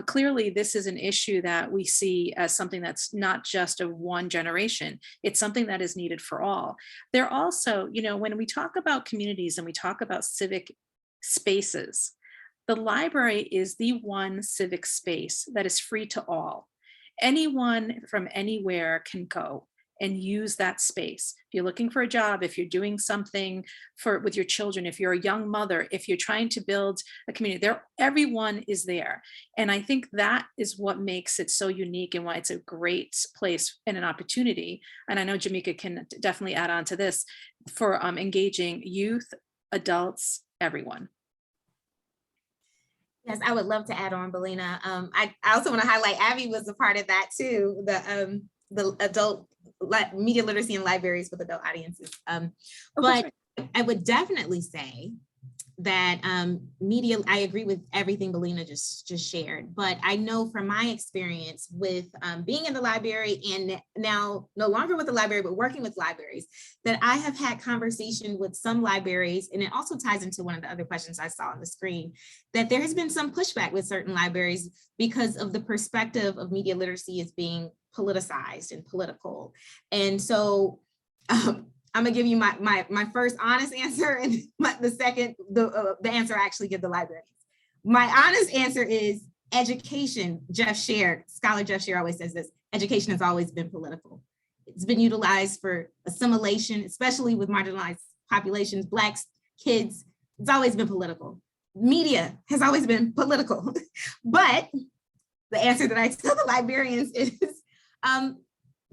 S3: clearly this is an issue that we see as something that's not just of one generation. It's something that is needed for all. There also, when we talk about communities and we talk about civic spaces, the library is the one civic space that is free to all. Anyone from anywhere can go and use that space. If you're looking for a job, if you're doing something with your children, if you're a young mother, if you're trying to build a community, everyone is there. And I think that is what makes it so unique and why it's a great place and an opportunity. And I know Jimmeka can definitely add on to this for engaging youth, adults, everyone.
S4: Yes, I would love to add on, Belinha. I also want to highlight Abby was a part of that too, the adult media literacy in libraries with adult audiences. But I would definitely say that media, I agree with everything Belinha just shared, but I know from my experience with being in the library and now no longer with the library, but working with libraries, that I have had conversation with some libraries, and it also ties into one of the other questions I saw on the screen, that there has been some pushback with certain libraries because of the perspective of media literacy as being politicized and political. And so I'm gonna give you my first honest answer, and the second, the answer I actually give the librarians. My honest answer is education. Scholar Jeff Sher always says this, education has always been political. It's been utilized for assimilation, especially with marginalized populations, Blacks, kids, it's always been political. Media has always been political. But the answer that I tell the librarians is,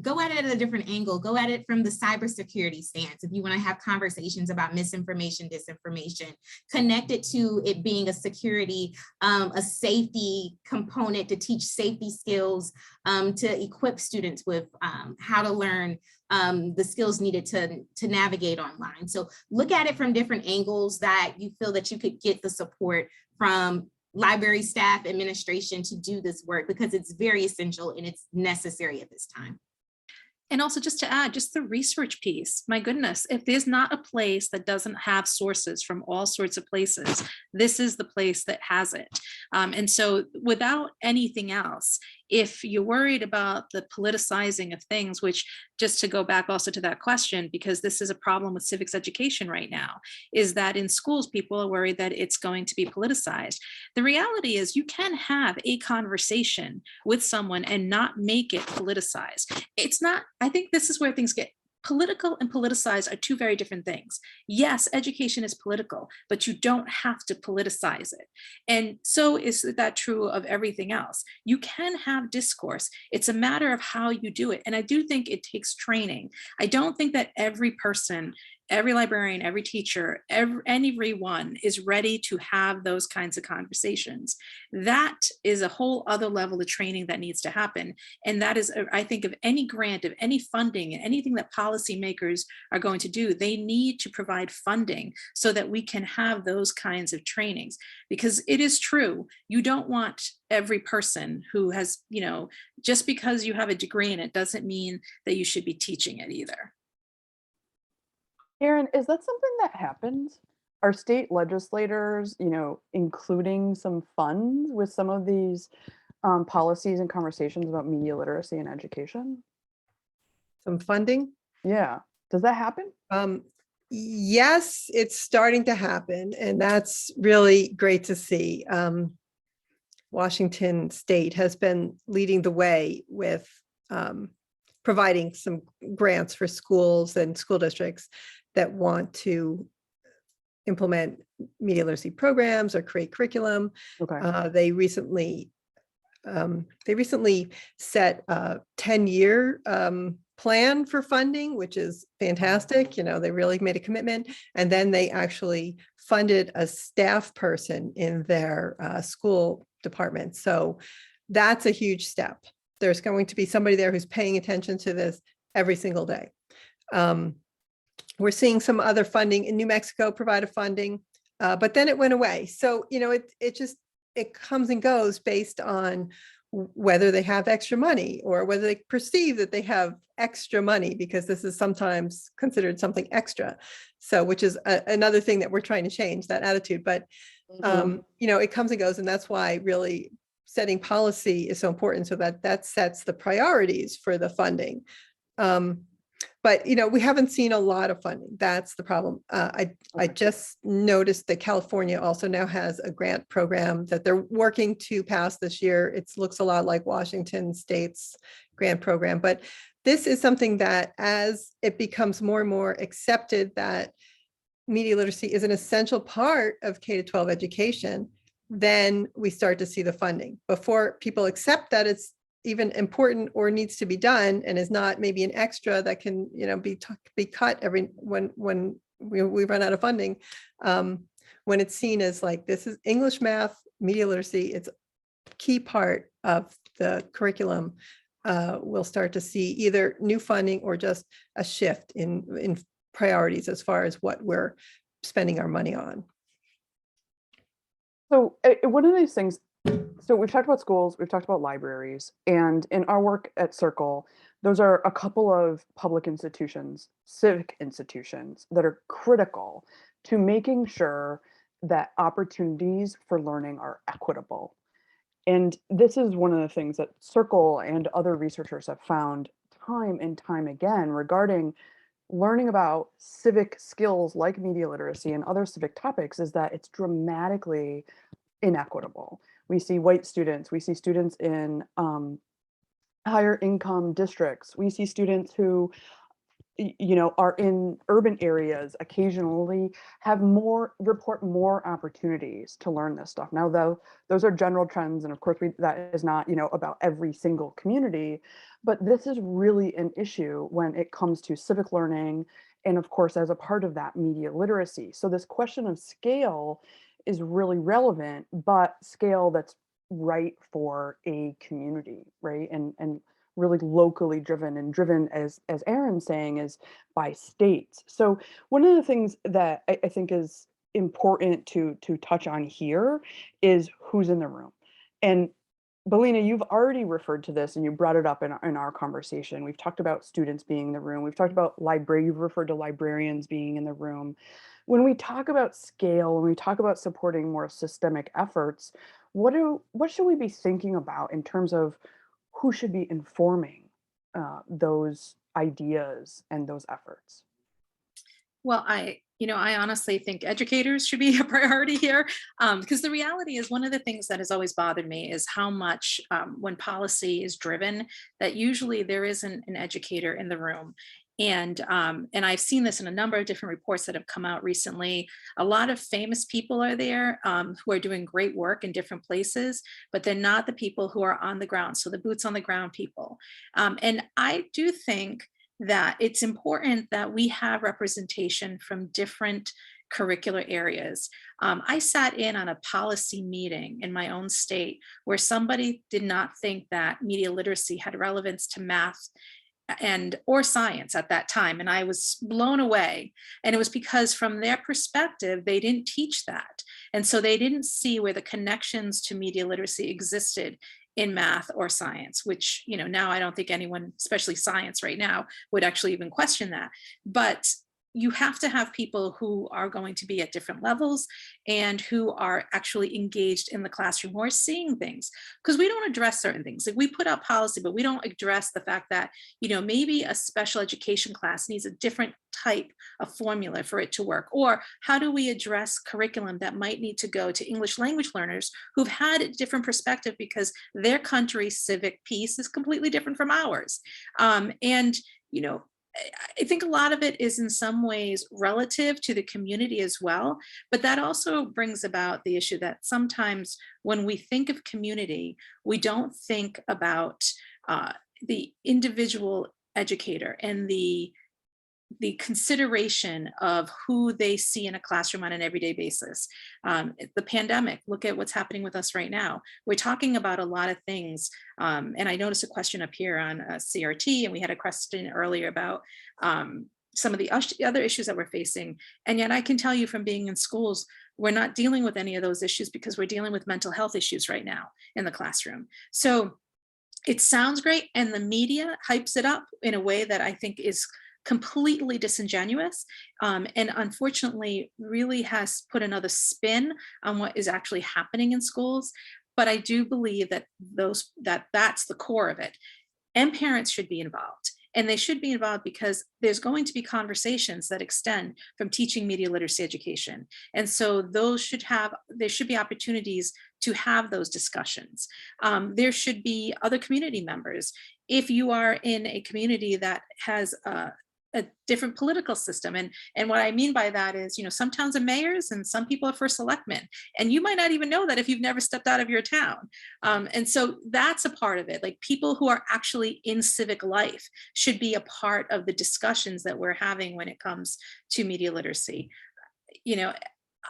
S4: go at it at a different angle. Go at it from the cybersecurity stance. If you want to have conversations about misinformation, disinformation, connect it to it being a security, a safety component to teach safety skills, to equip students with how to learn the skills needed to navigate online. So look at it from different angles that you feel that you could get the support from library staff, administration to do this work, because it's very essential and it's necessary at this time.
S3: And also just to add, just the research piece, my goodness, if there's not a place that doesn't have sources from all sorts of places, this is the place that has it. And so without anything else, if you're worried about the politicizing of things, which just to go back also to that question, because this is a problem with civics education right now, is that in schools, people are worried that it's going to be politicized. The reality is you can have a conversation with someone and not make it politicized. It's not, I think this is where things get political and politicized are two very different things. Yes, education is political, but you don't have to politicize it. And so is that true of everything else. You can have discourse. It's a matter of how you do it. And I do think it takes training. I don't think that every person, every librarian, every teacher, everyone is ready to have those kinds of conversations. That is a whole other level of training that needs to happen. And that is, I think, of any grant, of any funding, and anything that policymakers are going to do, they need to provide funding so that we can have those kinds of trainings. Because it is true, you don't want every person who has, just because you have a degree in it doesn't mean that you should be teaching it either.
S2: Erin, is that something that happens? Are state legislators, including some funds with some of these policies and conversations about media literacy and education?
S5: Some funding?
S2: Yeah. Does that happen?
S5: Yes, it's starting to happen, and that's really great to see. Washington State has been leading the way with providing some grants for schools and school districts that want to implement media literacy programs or create curriculum.
S2: Okay.
S5: They recently set a 10-year plan for funding, which is fantastic. They really made a commitment, and then they actually funded a staff person in their school department. So that's a huge step. There's going to be somebody there who's paying attention to this every single day. We're seeing some other funding in New Mexico provided funding, but then it went away. So, it comes and goes based on whether they have extra money or whether they perceive that they have extra money, because this is sometimes considered something extra. So, which is another thing that we're trying to change, that attitude. But, it comes and goes. And that's why really setting policy is so important, so that sets the priorities for the funding. But, we haven't seen a lot of funding. That's the problem. I just noticed that California also now has a grant program that they're working to pass this year. It looks a lot like Washington State's grant program. But this is something that, as it becomes more and more accepted that media literacy is an essential part of K-12 education, then we start to see the funding. Before people accept that it's even important or needs to be done and is not maybe an extra that can be cut when we run out of funding, when it's seen as like, this is English, math, media literacy, it's a key part of the curriculum, we'll start to see either new funding or just a shift in priorities as far as what we're spending our money on.
S2: So one of these things, so we've talked about schools, we've talked about libraries, and in our work at Circle, those are a couple of public institutions, civic institutions, that are critical to making sure that opportunities for learning are equitable. And this is one of the things that Circle and other researchers have found time and time again regarding learning about civic skills like media literacy and other civic topics, is that it's dramatically inequitable. We see white students, we see students in higher income districts, we see students who are in urban areas occasionally report more opportunities to learn this stuff. Now, though, those are general trends, and of course that is not about every single community, but this is really an issue when it comes to civic learning, and of course as a part of that, media literacy. So this question of scale is really relevant, but scale that's right for a community, right? And really locally driven, and driven, as Erin's saying, is by states. So one of the things that I think is important to touch on here is who's in the room. And Belinha, you've already referred to this and you brought it up in our conversation. We've talked about students being in the room. We've talked about you've referred to librarians being in the room. When we talk about scale, when we talk about supporting more systemic efforts, what should we be thinking about in terms of who should be informing those ideas and those efforts?
S3: Well, I honestly think educators should be a priority here, because the reality is, one of the things that has always bothered me is how much when policy is driven, that usually there isn't an educator in the room. And I've seen this in a number of different reports that have come out recently. A lot of famous people are there who are doing great work in different places, but they're not the people who are on the ground. So the boots on the ground people. And I do think that it's important that we have representation from different curricular areas. I sat in on a policy meeting in my own state where somebody did not think that media literacy had relevance to math or science at that time. And I was blown away. And it was because from their perspective, they didn't teach that. And so they didn't see where the connections to media literacy existed in math or science, which, now I don't think anyone, especially science right now, would actually even question that. But you have to have people who are going to be at different levels and who are actually engaged in the classroom, who are seeing things, because we don't address certain things. Like, we put out policy, but we don't address the fact that, maybe a special education class needs a different type of formula for it to work. Or how do we address curriculum that might need to go to English language learners who've had a different perspective because their country's civic piece is completely different from ours. I think a lot of it is in some ways relative to the community as well, but that also brings about the issue that sometimes when we think of community, we don't think about the individual educator and the the consideration of who they see in a classroom on an everyday basis. The pandemic, look at what's happening with us right now. We're talking about a lot of things. And I noticed a question up here on CRT, and we had a question earlier about some of the other issues that we're facing. And yet I can tell you from being in schools, we're not dealing with any of those issues because we're dealing with mental health issues right now in the classroom. So it sounds great, and the media hypes it up in a way that I think is completely disingenuous, and unfortunately really has put another spin on what is actually happening in schools. But I do believe that that's the core of it. And parents should be involved. And they should be involved because there's going to be conversations that extend from teaching media literacy education. And so there should be opportunities to have those discussions. There should be other community members. If you are in a community that has a different political system. And what I mean by that is, some towns are mayors and some people are first selectmen, and you might not even know that if you've never stepped out of your town. And so that's a part of it. Like, people who are actually in civic life should be a part of the discussions that we're having when it comes to media literacy.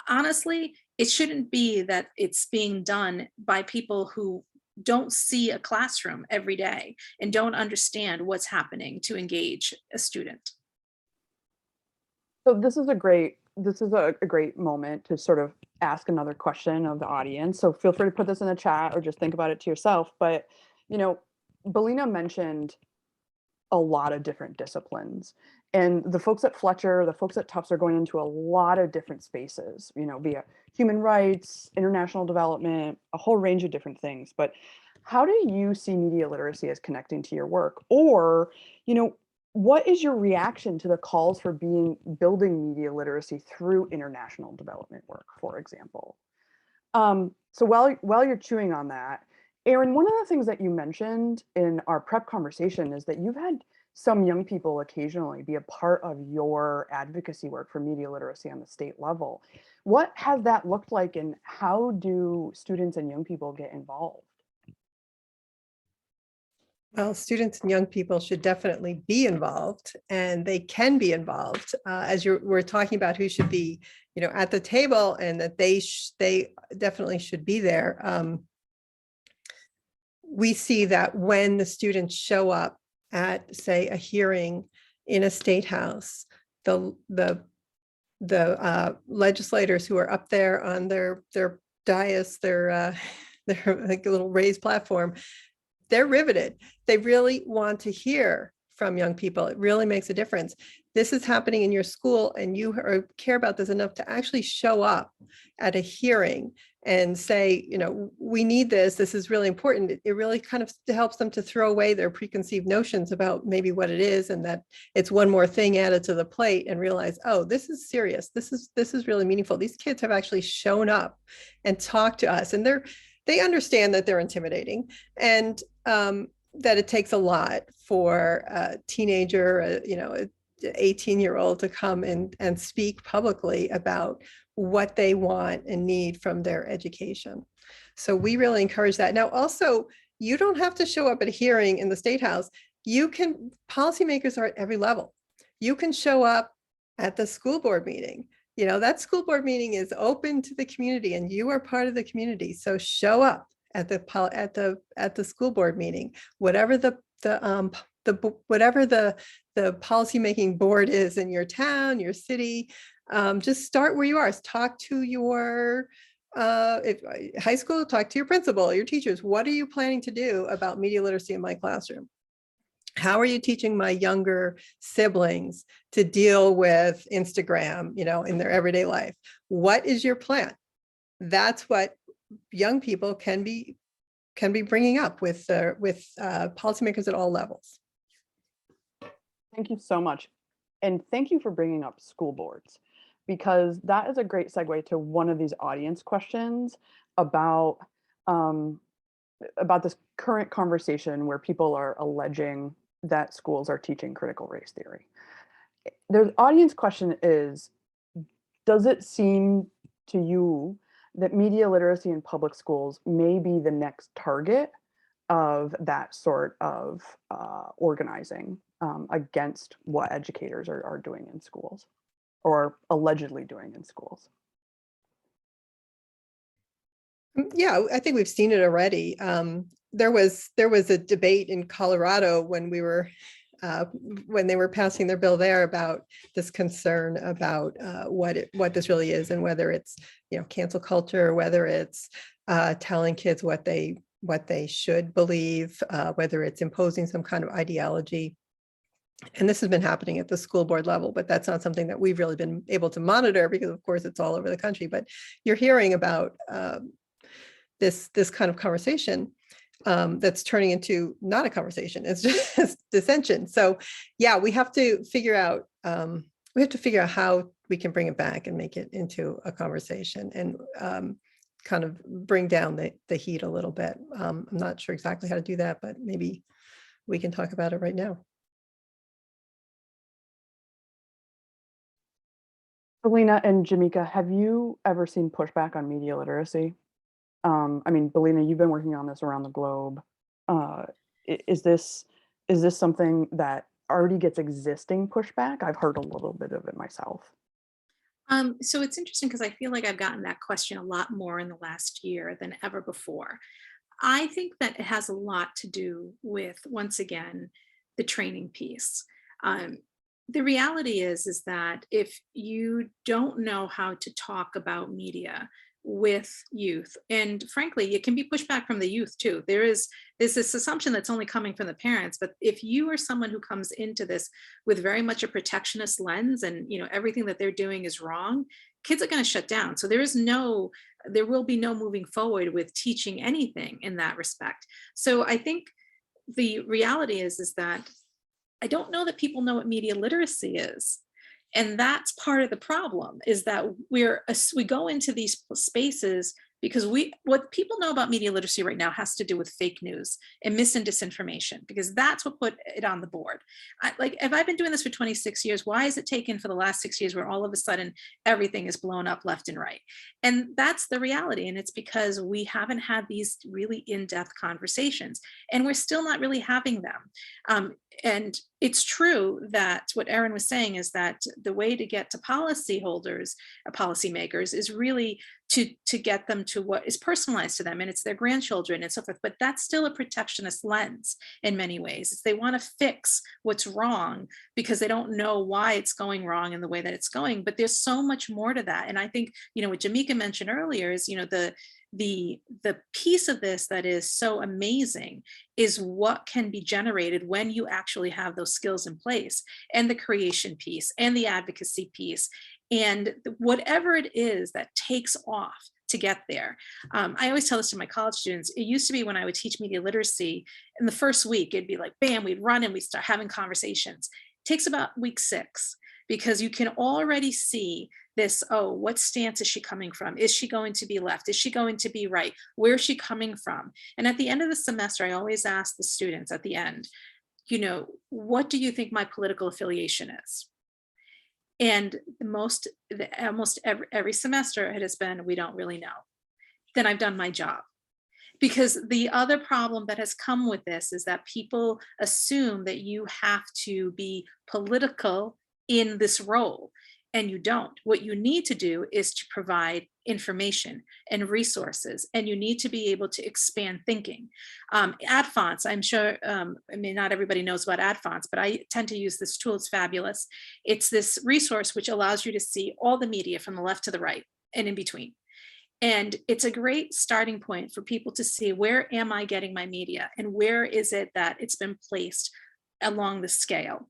S3: Honestly, it shouldn't be that it's being done by people who don't see a classroom every day and don't understand what's happening to engage a student.
S2: So this is a great moment to sort of ask another question of the audience. So feel free to put this in the chat or just think about it to yourself. But, Belinha mentioned a lot of different disciplines, and the folks at Fletcher, the folks at Tufts are going into a lot of different spaces, via human rights, international development, a whole range of different things. But how do you see media literacy as connecting to your work? Or, what is your reaction to the calls for building media literacy through international development work, for example? So while you're chewing on that, Erin, one of the things that you mentioned in our prep conversation is that you've had some young people occasionally be a part of your advocacy work for media literacy on the state level. What has that looked like, and how do students and young people get involved?
S5: Well, students and young people should definitely be involved, and they can be involved. As we're talking about who should be, at the table, and that they definitely should be there. We see that when the students show up at, say, a hearing in a state house, the legislators who are up there on their dais, their like a little raised platform, they're riveted. They really want to hear from young people. It really makes a difference. This is happening in your school, and you care about this enough to actually show up at a hearing and say, we need this. This is really important. It really kind of helps them to throw away their preconceived notions about maybe what it is, and that it's one more thing added to the plate, and realize, oh, this is serious. This is really meaningful. These kids have actually shown up and talked to us, and they understand that they're intimidating, and that it takes a lot for a teenager, an 18-year-old to come and speak publicly about what they want and need from their education. So we really encourage that. Now, also, you don't have to show up at a hearing in the State House. Policymakers are at every level. You can show up at the school board meeting. That school board meeting is open to the community, and you are part of the community. So show up at the school board meeting, whatever the policymaking board is in your town, your city. Just start where you are. Talk to your high school, talk to your principal, your teachers. What are you planning to do about media literacy in my classroom? How are you teaching my younger siblings to deal with Instagram, in their everyday life? What is your plan? That's what young people can be bringing up with policymakers at all levels.
S2: Thank you so much. And thank you for bringing up school boards, because that is a great segue to one of these audience questions about this current conversation where people are alleging that schools are teaching critical race theory. The audience question is, does it seem to you that media literacy in public schools may be the next target of that sort of organizing? against what educators are doing in schools or allegedly doing in schools.
S5: Yeah, I think we've seen it already. There was a debate in Colorado when when they were passing their bill there about this concern about what this really is, and whether it's cancel culture, whether it's telling kids what they should believe, whether it's imposing some kind of ideology. And this has been happening at the school board level, but that's not something that we've really been able to monitor because, of course, it's all over the country. But you're hearing about this kind of conversation that's turning into not a conversation. It's just dissension. So yeah, we have to figure out how we can bring it back and make it into a conversation, and kind of bring down the heat a little bit. I'm not sure exactly how to do that, but maybe we can talk about it right now.
S2: Belinha and Jimmeka, have you ever seen pushback on media literacy? I mean, Belinha, you've been working on this around the globe. Is this something that already gets existing pushback? I've heard a little bit of it myself.
S3: So it's interesting because I feel like I've gotten that question a lot more in the last year than ever before. I think that it has a lot to do with, once again, the training piece. The reality is that if you don't know how to talk about media with youth, and frankly, it can be pushback from the youth too. There's this assumption that's only coming from the parents, but if you are someone who comes into this with very much a protectionist lens, and everything that they're doing is wrong, kids are going to shut down. So there will be no moving forward with teaching anything in that respect. So I think the reality is that I don't know that people know what media literacy is. And that's part of the problem, is that we go into these spaces because what people know about media literacy right now has to do with fake news and mis and disinformation, because that's what put it on the board. If I've been doing this for 26 years, why is it taken for the last 6 years where all of a sudden everything is blown up left and right? And that's the reality. And it's because we haven't had these really in-depth conversations, and we're still not really having them. And it's true that what Erin was saying is that the way to get to policyholders, policymakers, is really to get them to what is personalized to them, and it's their grandchildren and so forth. But that's still a protectionist lens in many ways. They want to fix what's wrong because they don't know why it's going wrong in the way that it's going. But there's so much more to that. And I think, what Jimmeka mentioned earlier is, the piece of this that is so amazing is what can be generated when you actually have those skills in place, and the creation piece and the advocacy piece, and whatever it is that takes off to get there. I always tell this to my college students. It used to be when I would teach media literacy, in the first week, it'd be like, bam, we'd run and we'd start having conversations. It takes about week 6, because you can already see this, what stance is she coming from? Is she going to be left? Is she going to be right? Where is she coming from? And at the end of the semester, I always ask the students at the end, what do you think my political affiliation is? And almost every semester it has been, we don't really know. Then I've done my job. Because the other problem that has come with this is that people assume that you have to be political in this role, and you don't. What you need to do is to provide information and resources, and you need to be able to expand thinking. Ad fonts, I'm sure, not everybody knows about ad fonts, but I tend to use this tool. It's fabulous. It's this resource which allows you to see all the media from the left to the right and in between. And it's a great starting point for people to see, where am I getting my media, and where is it that it's been placed along the scale?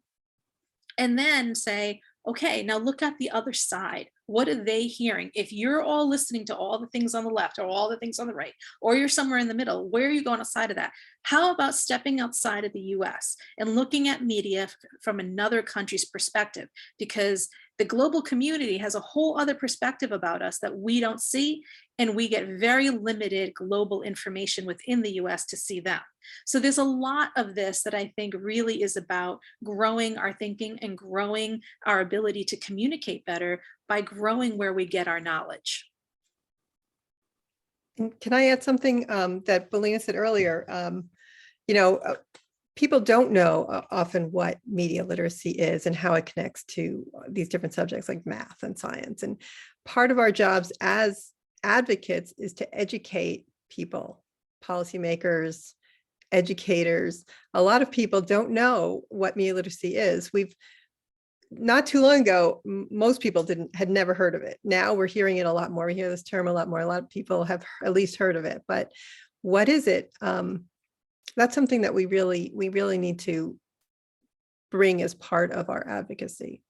S3: And then say, okay, now look at the other side. What are they hearing? If you're all listening to all the things on the left or all the things on the right, or you're somewhere in the middle, where are you going outside of that? How about stepping outside of the US and looking at media from another country's perspective? Because the global community has a whole other perspective about us that we don't see, and we get very limited global information within the US to see them. So there's a lot of this that I think really is about growing our thinking and growing our ability to communicate better by growing where we get our knowledge.
S5: And can I add something that Belinha said earlier? people don't know often what media literacy is and how it connects to these different subjects like math and science. And part of our jobs as advocates is to educate people, policymakers, educators. A lot of people don't know what media literacy is. We've not too long ago, most people had never heard of it. Now we're hearing it a lot more. We hear this term a lot more. A lot of people have at least heard of it, but what is it? That's something that we really need to bring as part of our advocacy.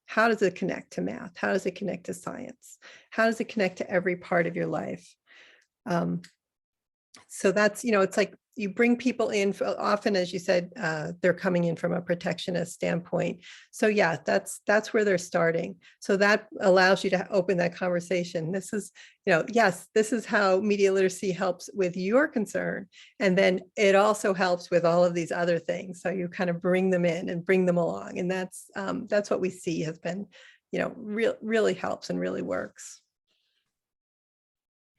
S5: How does it connect to math? How does it connect to science? How does it connect to every part of your life? So that's, it's like you bring people in, often, as you said, they're coming in from a protectionist standpoint. So yeah, that's where they're starting. So that allows you to open that conversation. This is, yes, this is how media literacy helps with your concern. And then it also helps with all of these other things. So you kind of bring them in and bring them along. And that's what we see has been, really helps and really works.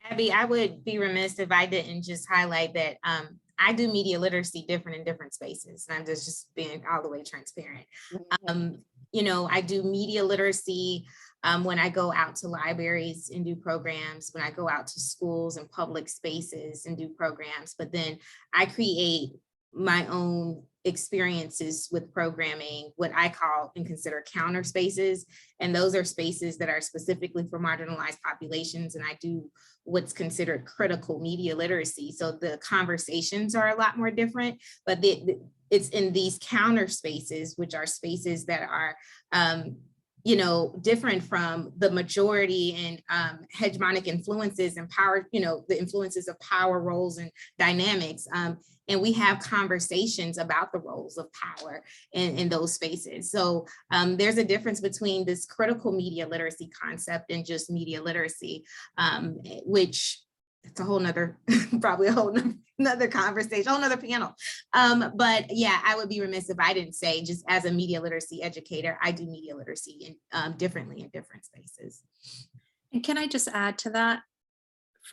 S4: Abby, I would be remiss if I didn't just highlight that I do media literacy different in different spaces. And I'm just being all the way transparent. I do media literacy when I go out to libraries and do programs, when I go out to schools and public spaces and do programs, but then I create my own experiences with programming, what I call and consider counter spaces. And those are spaces that are specifically for marginalized populations. And I do what's considered critical media literacy. So the conversations are a lot more different, but it's in these counter spaces, which are spaces that are, different from the majority and hegemonic influences and power, the influences of power, roles, and dynamics. And we have conversations about the roles of power in those spaces. So there's a difference between this critical media literacy concept and just media literacy, which it's a whole nother, probably a whole nother conversation, a whole nother panel. But yeah, I would be remiss if I didn't say, just as a media literacy educator, I do media literacy differently in different spaces.
S3: And can I just add to that?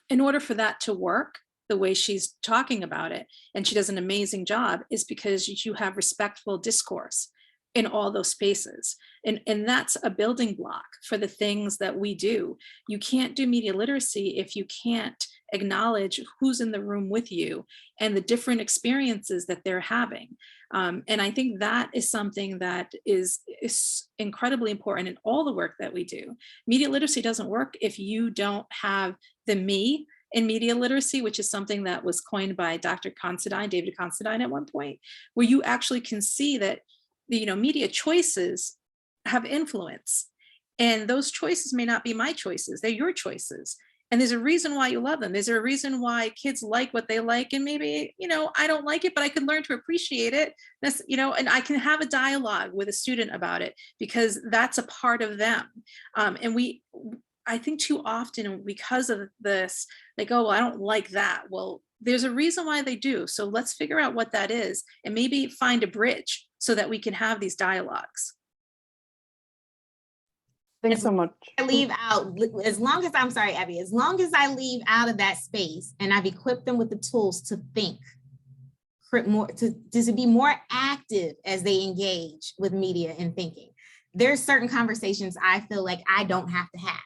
S3: In order for that to work, the way she's talking about it, and she does an amazing job, is because you have respectful discourse in all those spaces. And that's a building block for the things that we do. You can't do media literacy if you can't acknowledge who's in the room with you and the different experiences that they're having. And I think that is something that is incredibly important in all the work that we do. Media literacy doesn't work if you don't have the me in media literacy, which is something that was coined by Dr. Considine, David Considine at one point, where you actually can see that media choices have influence, and those choices may not be my choices, they're your choices. And there's a reason why you love them. There's a reason why kids like what they like, and maybe, I don't like it, but I can learn to appreciate it. That's, and I can have a dialogue with a student about it because that's a part of them. I think too often because of this, they go, well, I don't like that. Well, there's a reason why they do. So let's figure out what that is and maybe find a bridge so that we can have these dialogues.
S2: Thanks so much.
S4: I leave out, as long as I leave out of that space and I've equipped them with the tools to think more, to be more active as they engage with media and thinking. There's certain conversations I feel like I don't have to have.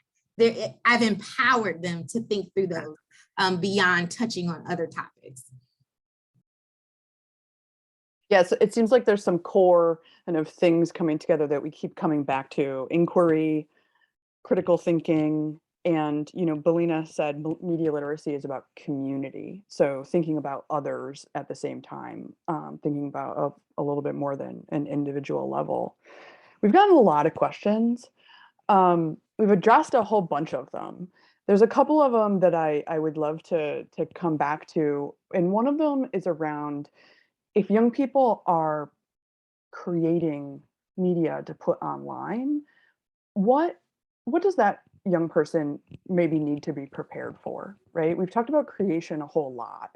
S4: I've empowered them to think through those beyond touching on other topics.
S2: Yes, it seems like there's some core kind of things coming together that we keep coming back to: inquiry, critical thinking, and Belinha said media literacy is about community. So thinking about others at the same time, thinking about a little bit more than an individual level. We've gotten a lot of questions. We've addressed a whole bunch of them. There's a couple of them that I would love to come back to. And one of them is around, if young people are creating media to put online, what does that young person maybe need to be prepared for, right? We've talked about creation a whole lot.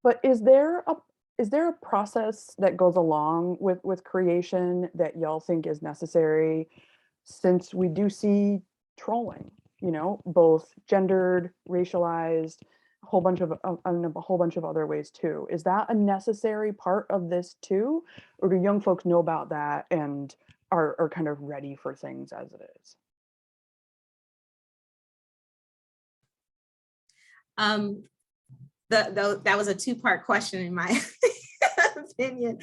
S2: But is there a process that goes along with creation that y'all think is necessary, since we do see trolling, both gendered, racialized, whole bunch of other ways too. Is that a necessary part of this too, or do young folks know about that and are kind of ready for things as it is?
S4: That was a two-part question in my opinion.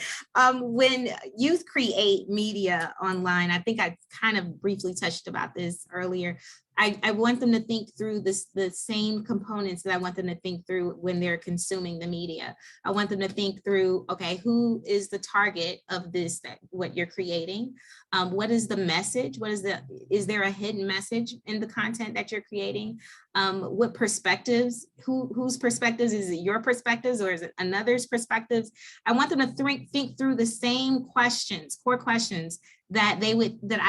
S4: When youth create media online, I think I kind of briefly touched about this earlier. I want them to think through the same components that I want them to think through when they're consuming the media. I want them to think through, okay, who is the target of this, what you're creating? What is the message? Is there a hidden message in the content that you're creating? What perspectives, whose perspectives? Is it your perspectives or is it another's perspectives? I want them to think through the same questions, core questions that I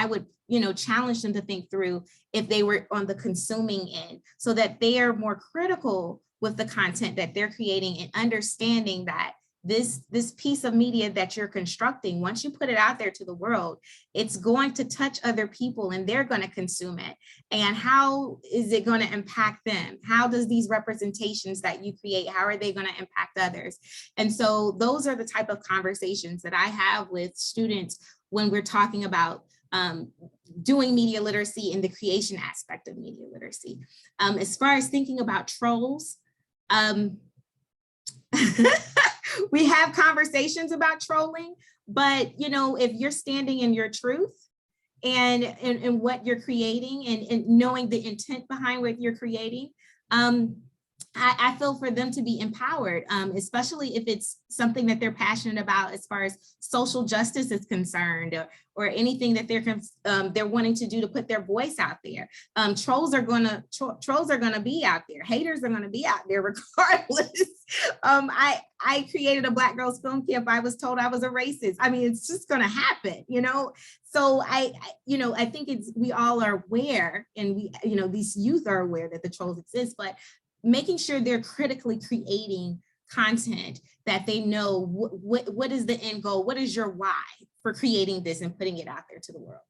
S4: would challenge them to think through if they were on the consuming end, so that they are more critical with the content that they're creating and understanding that this piece of media that you're constructing, once you put it out there to the world, it's going to touch other people and they're going to consume it. And how is it going to impact them? How does these representations that you create, how are they going to impact others? And so those are the type of conversations that I have with students when we're talking about doing media literacy and the creation aspect of media literacy. As far as thinking about trolls, we have conversations about trolling, but if you're standing in your truth and what you're creating and knowing the intent behind what you're creating, I feel for them to be empowered, especially if it's something that they're passionate about as far as social justice is concerned, or anything that they're wanting to do to put their voice out there. Trolls are gonna be out there. Haters are gonna be out there regardless. I created a Black Girls Film Camp. I was told I was a racist. I mean, it's just gonna happen, So I think we all are aware, and these youth are aware that the trolls exist, but making sure they're critically creating content that they know what is the end goal, what is your why for creating this and putting it out there to the world.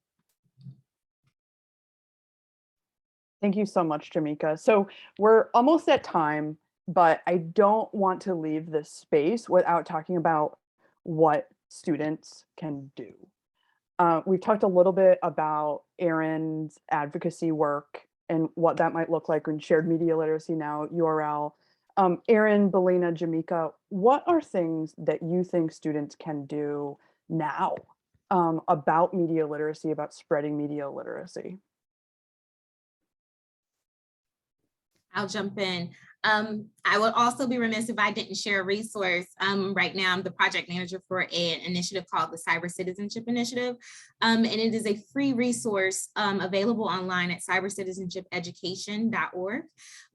S2: Thank you so much, Jimmeka. So we're almost at time, but I don't want to leave this space without talking about what students can do. We've talked a little bit about Erin's advocacy work and what that might look like in Shared Media Literacy Now URL. Erin, Belinha, Jimmeka, what are things that you think students can do now about media literacy, about spreading media literacy?
S4: I'll jump in. I would also be remiss if I didn't share a resource. Right now, I'm the project manager for an initiative called the Citizenship Initiative. And it is a free resource available online at cybercitizenshipeducation.org.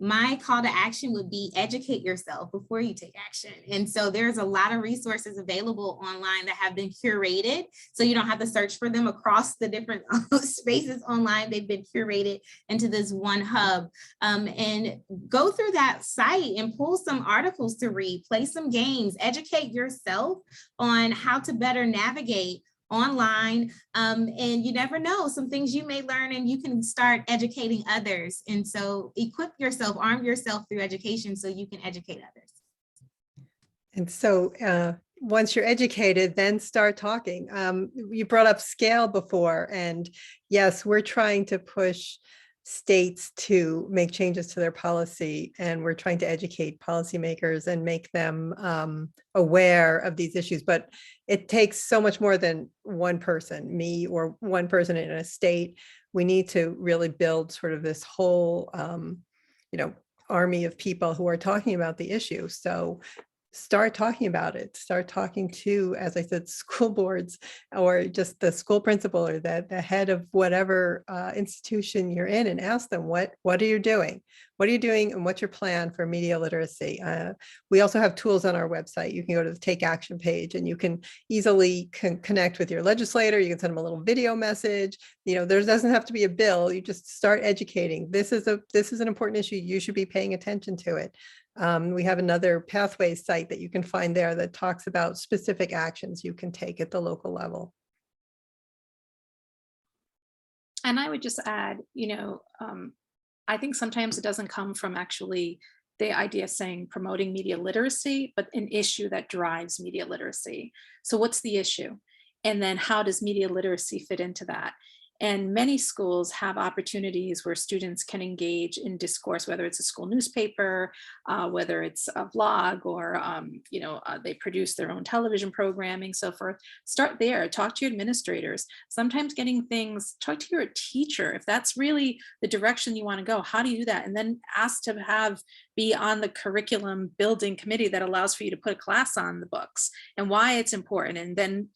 S4: My call to action would be educate yourself before you take action. And so there's a lot of resources available online that have been curated. So you don't have to search for them across the different spaces online. They've been curated into this one hub. And go through that site and pull some articles to read, play some games, educate yourself on how to better navigate online. And you never know, some things you may learn and you can start educating others. And so equip yourself, arm yourself through education so you can educate others.
S5: And so once you're educated, then start talking. You brought up scale before, and yes, we're trying to push states to make changes to their policy, and we're trying to educate policymakers and make them aware of these issues. But it takes so much more than one person, me or one person in a state. We need to really build sort of this whole, army of people who are talking about the issue. So start talking about it. Start talking to, as I said, school boards, or just the school principal, or the head of whatever institution you're in, and ask them, what are you doing? What are you doing, and what's your plan for media literacy? We also have tools on our website. You can go to the Take Action page, and you can easily connect with your legislator. You can send them a little video message. There doesn't have to be a bill. You just start educating. This is an important issue. You should be paying attention to it. We have another Pathways site that you can find there that talks about specific actions you can take at the local level.
S3: And I would just add, I think sometimes it doesn't come from actually the idea of saying promoting media literacy, but an issue that drives media literacy. So what's the issue? And then how does media literacy fit into that? And many schools have opportunities where students can engage in discourse, whether it's a school newspaper, whether it's a vlog, or they produce their own television programming, so forth. Start there, talk to your administrators. Sometimes getting things, talk to your teacher. If that's really the direction you want to go, how do you do that? And then ask to be on the curriculum building committee that allows for you to put a class on the books and why it's important. And then,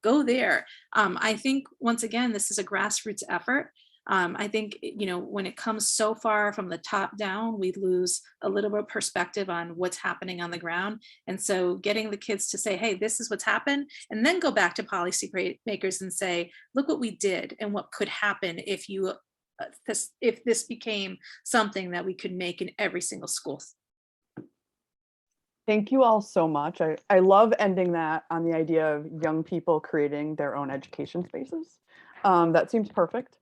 S3: go there. I think, once again, this is a grassroots effort. I think, when it comes so far from the top down, we lose a little bit of perspective on what's happening on the ground. And so getting the kids to say, hey, this is what's happened, and then go back to policy makers and say, look what we did and what could happen if this became something that we could make in every single school.
S2: Thank you all so much. I love ending that on the idea of young people creating their own education spaces. That seems perfect.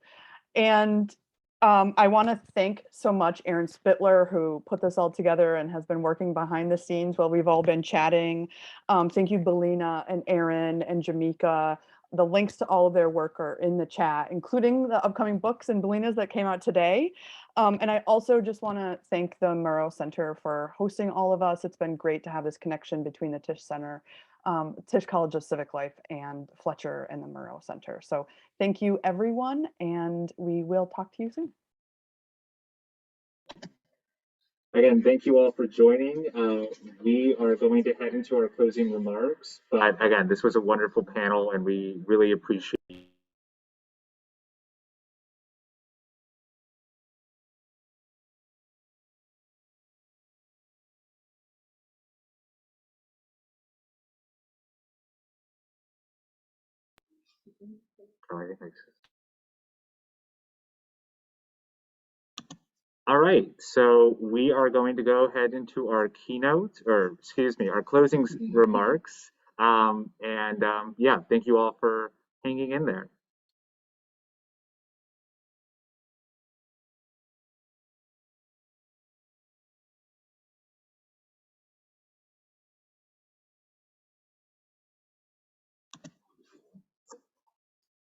S2: And I want to thank so much Erin Spittler, who put this all together and has been working behind the scenes while we've all been chatting. Thank you, Belinha and Erin and Jimmeka. The links to all of their work are in the chat, including the upcoming books and Belinha's that came out today. And I also just want to thank the Murrow Center for hosting all of us. It's been great to have this connection between the Tisch Center, Tisch College of Civic Life, and Fletcher and the Murrow Center. So thank you, everyone, and we will talk to you soon.
S1: Again, thank you all for joining. We are going to head into our closing remarks, but again, this was a wonderful panel and we really appreciate it. All right, so we are going to go ahead into our keynote, or excuse me, our closing remarks. Yeah, thank you all for hanging in there.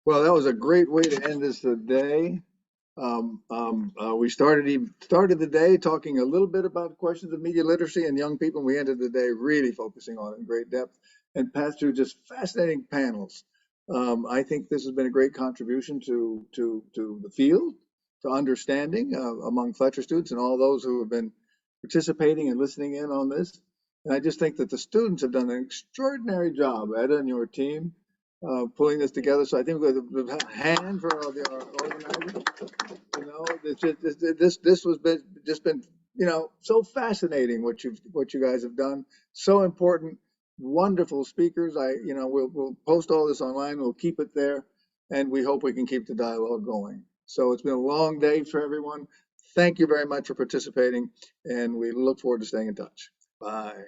S6: Well, that was a great way to end this day. We started the day talking a little bit about questions of media literacy and young people. We ended the day really focusing on it in great depth and passed through just fascinating panels. I think this has been a great contribution to the field, to understanding among Fletcher students and all those who have been participating and listening in on this. And I just think that the students have done an extraordinary job, Etta and your team, pulling this together. So I think with a hand for all our organizers. This was just been so fascinating what you guys have done. So important, wonderful speakers. We'll post all this online. We'll keep it there, and we hope we can keep the dialogue going. So it's been a long day for everyone. Thank you very much for participating, and we look forward to staying in touch. Bye.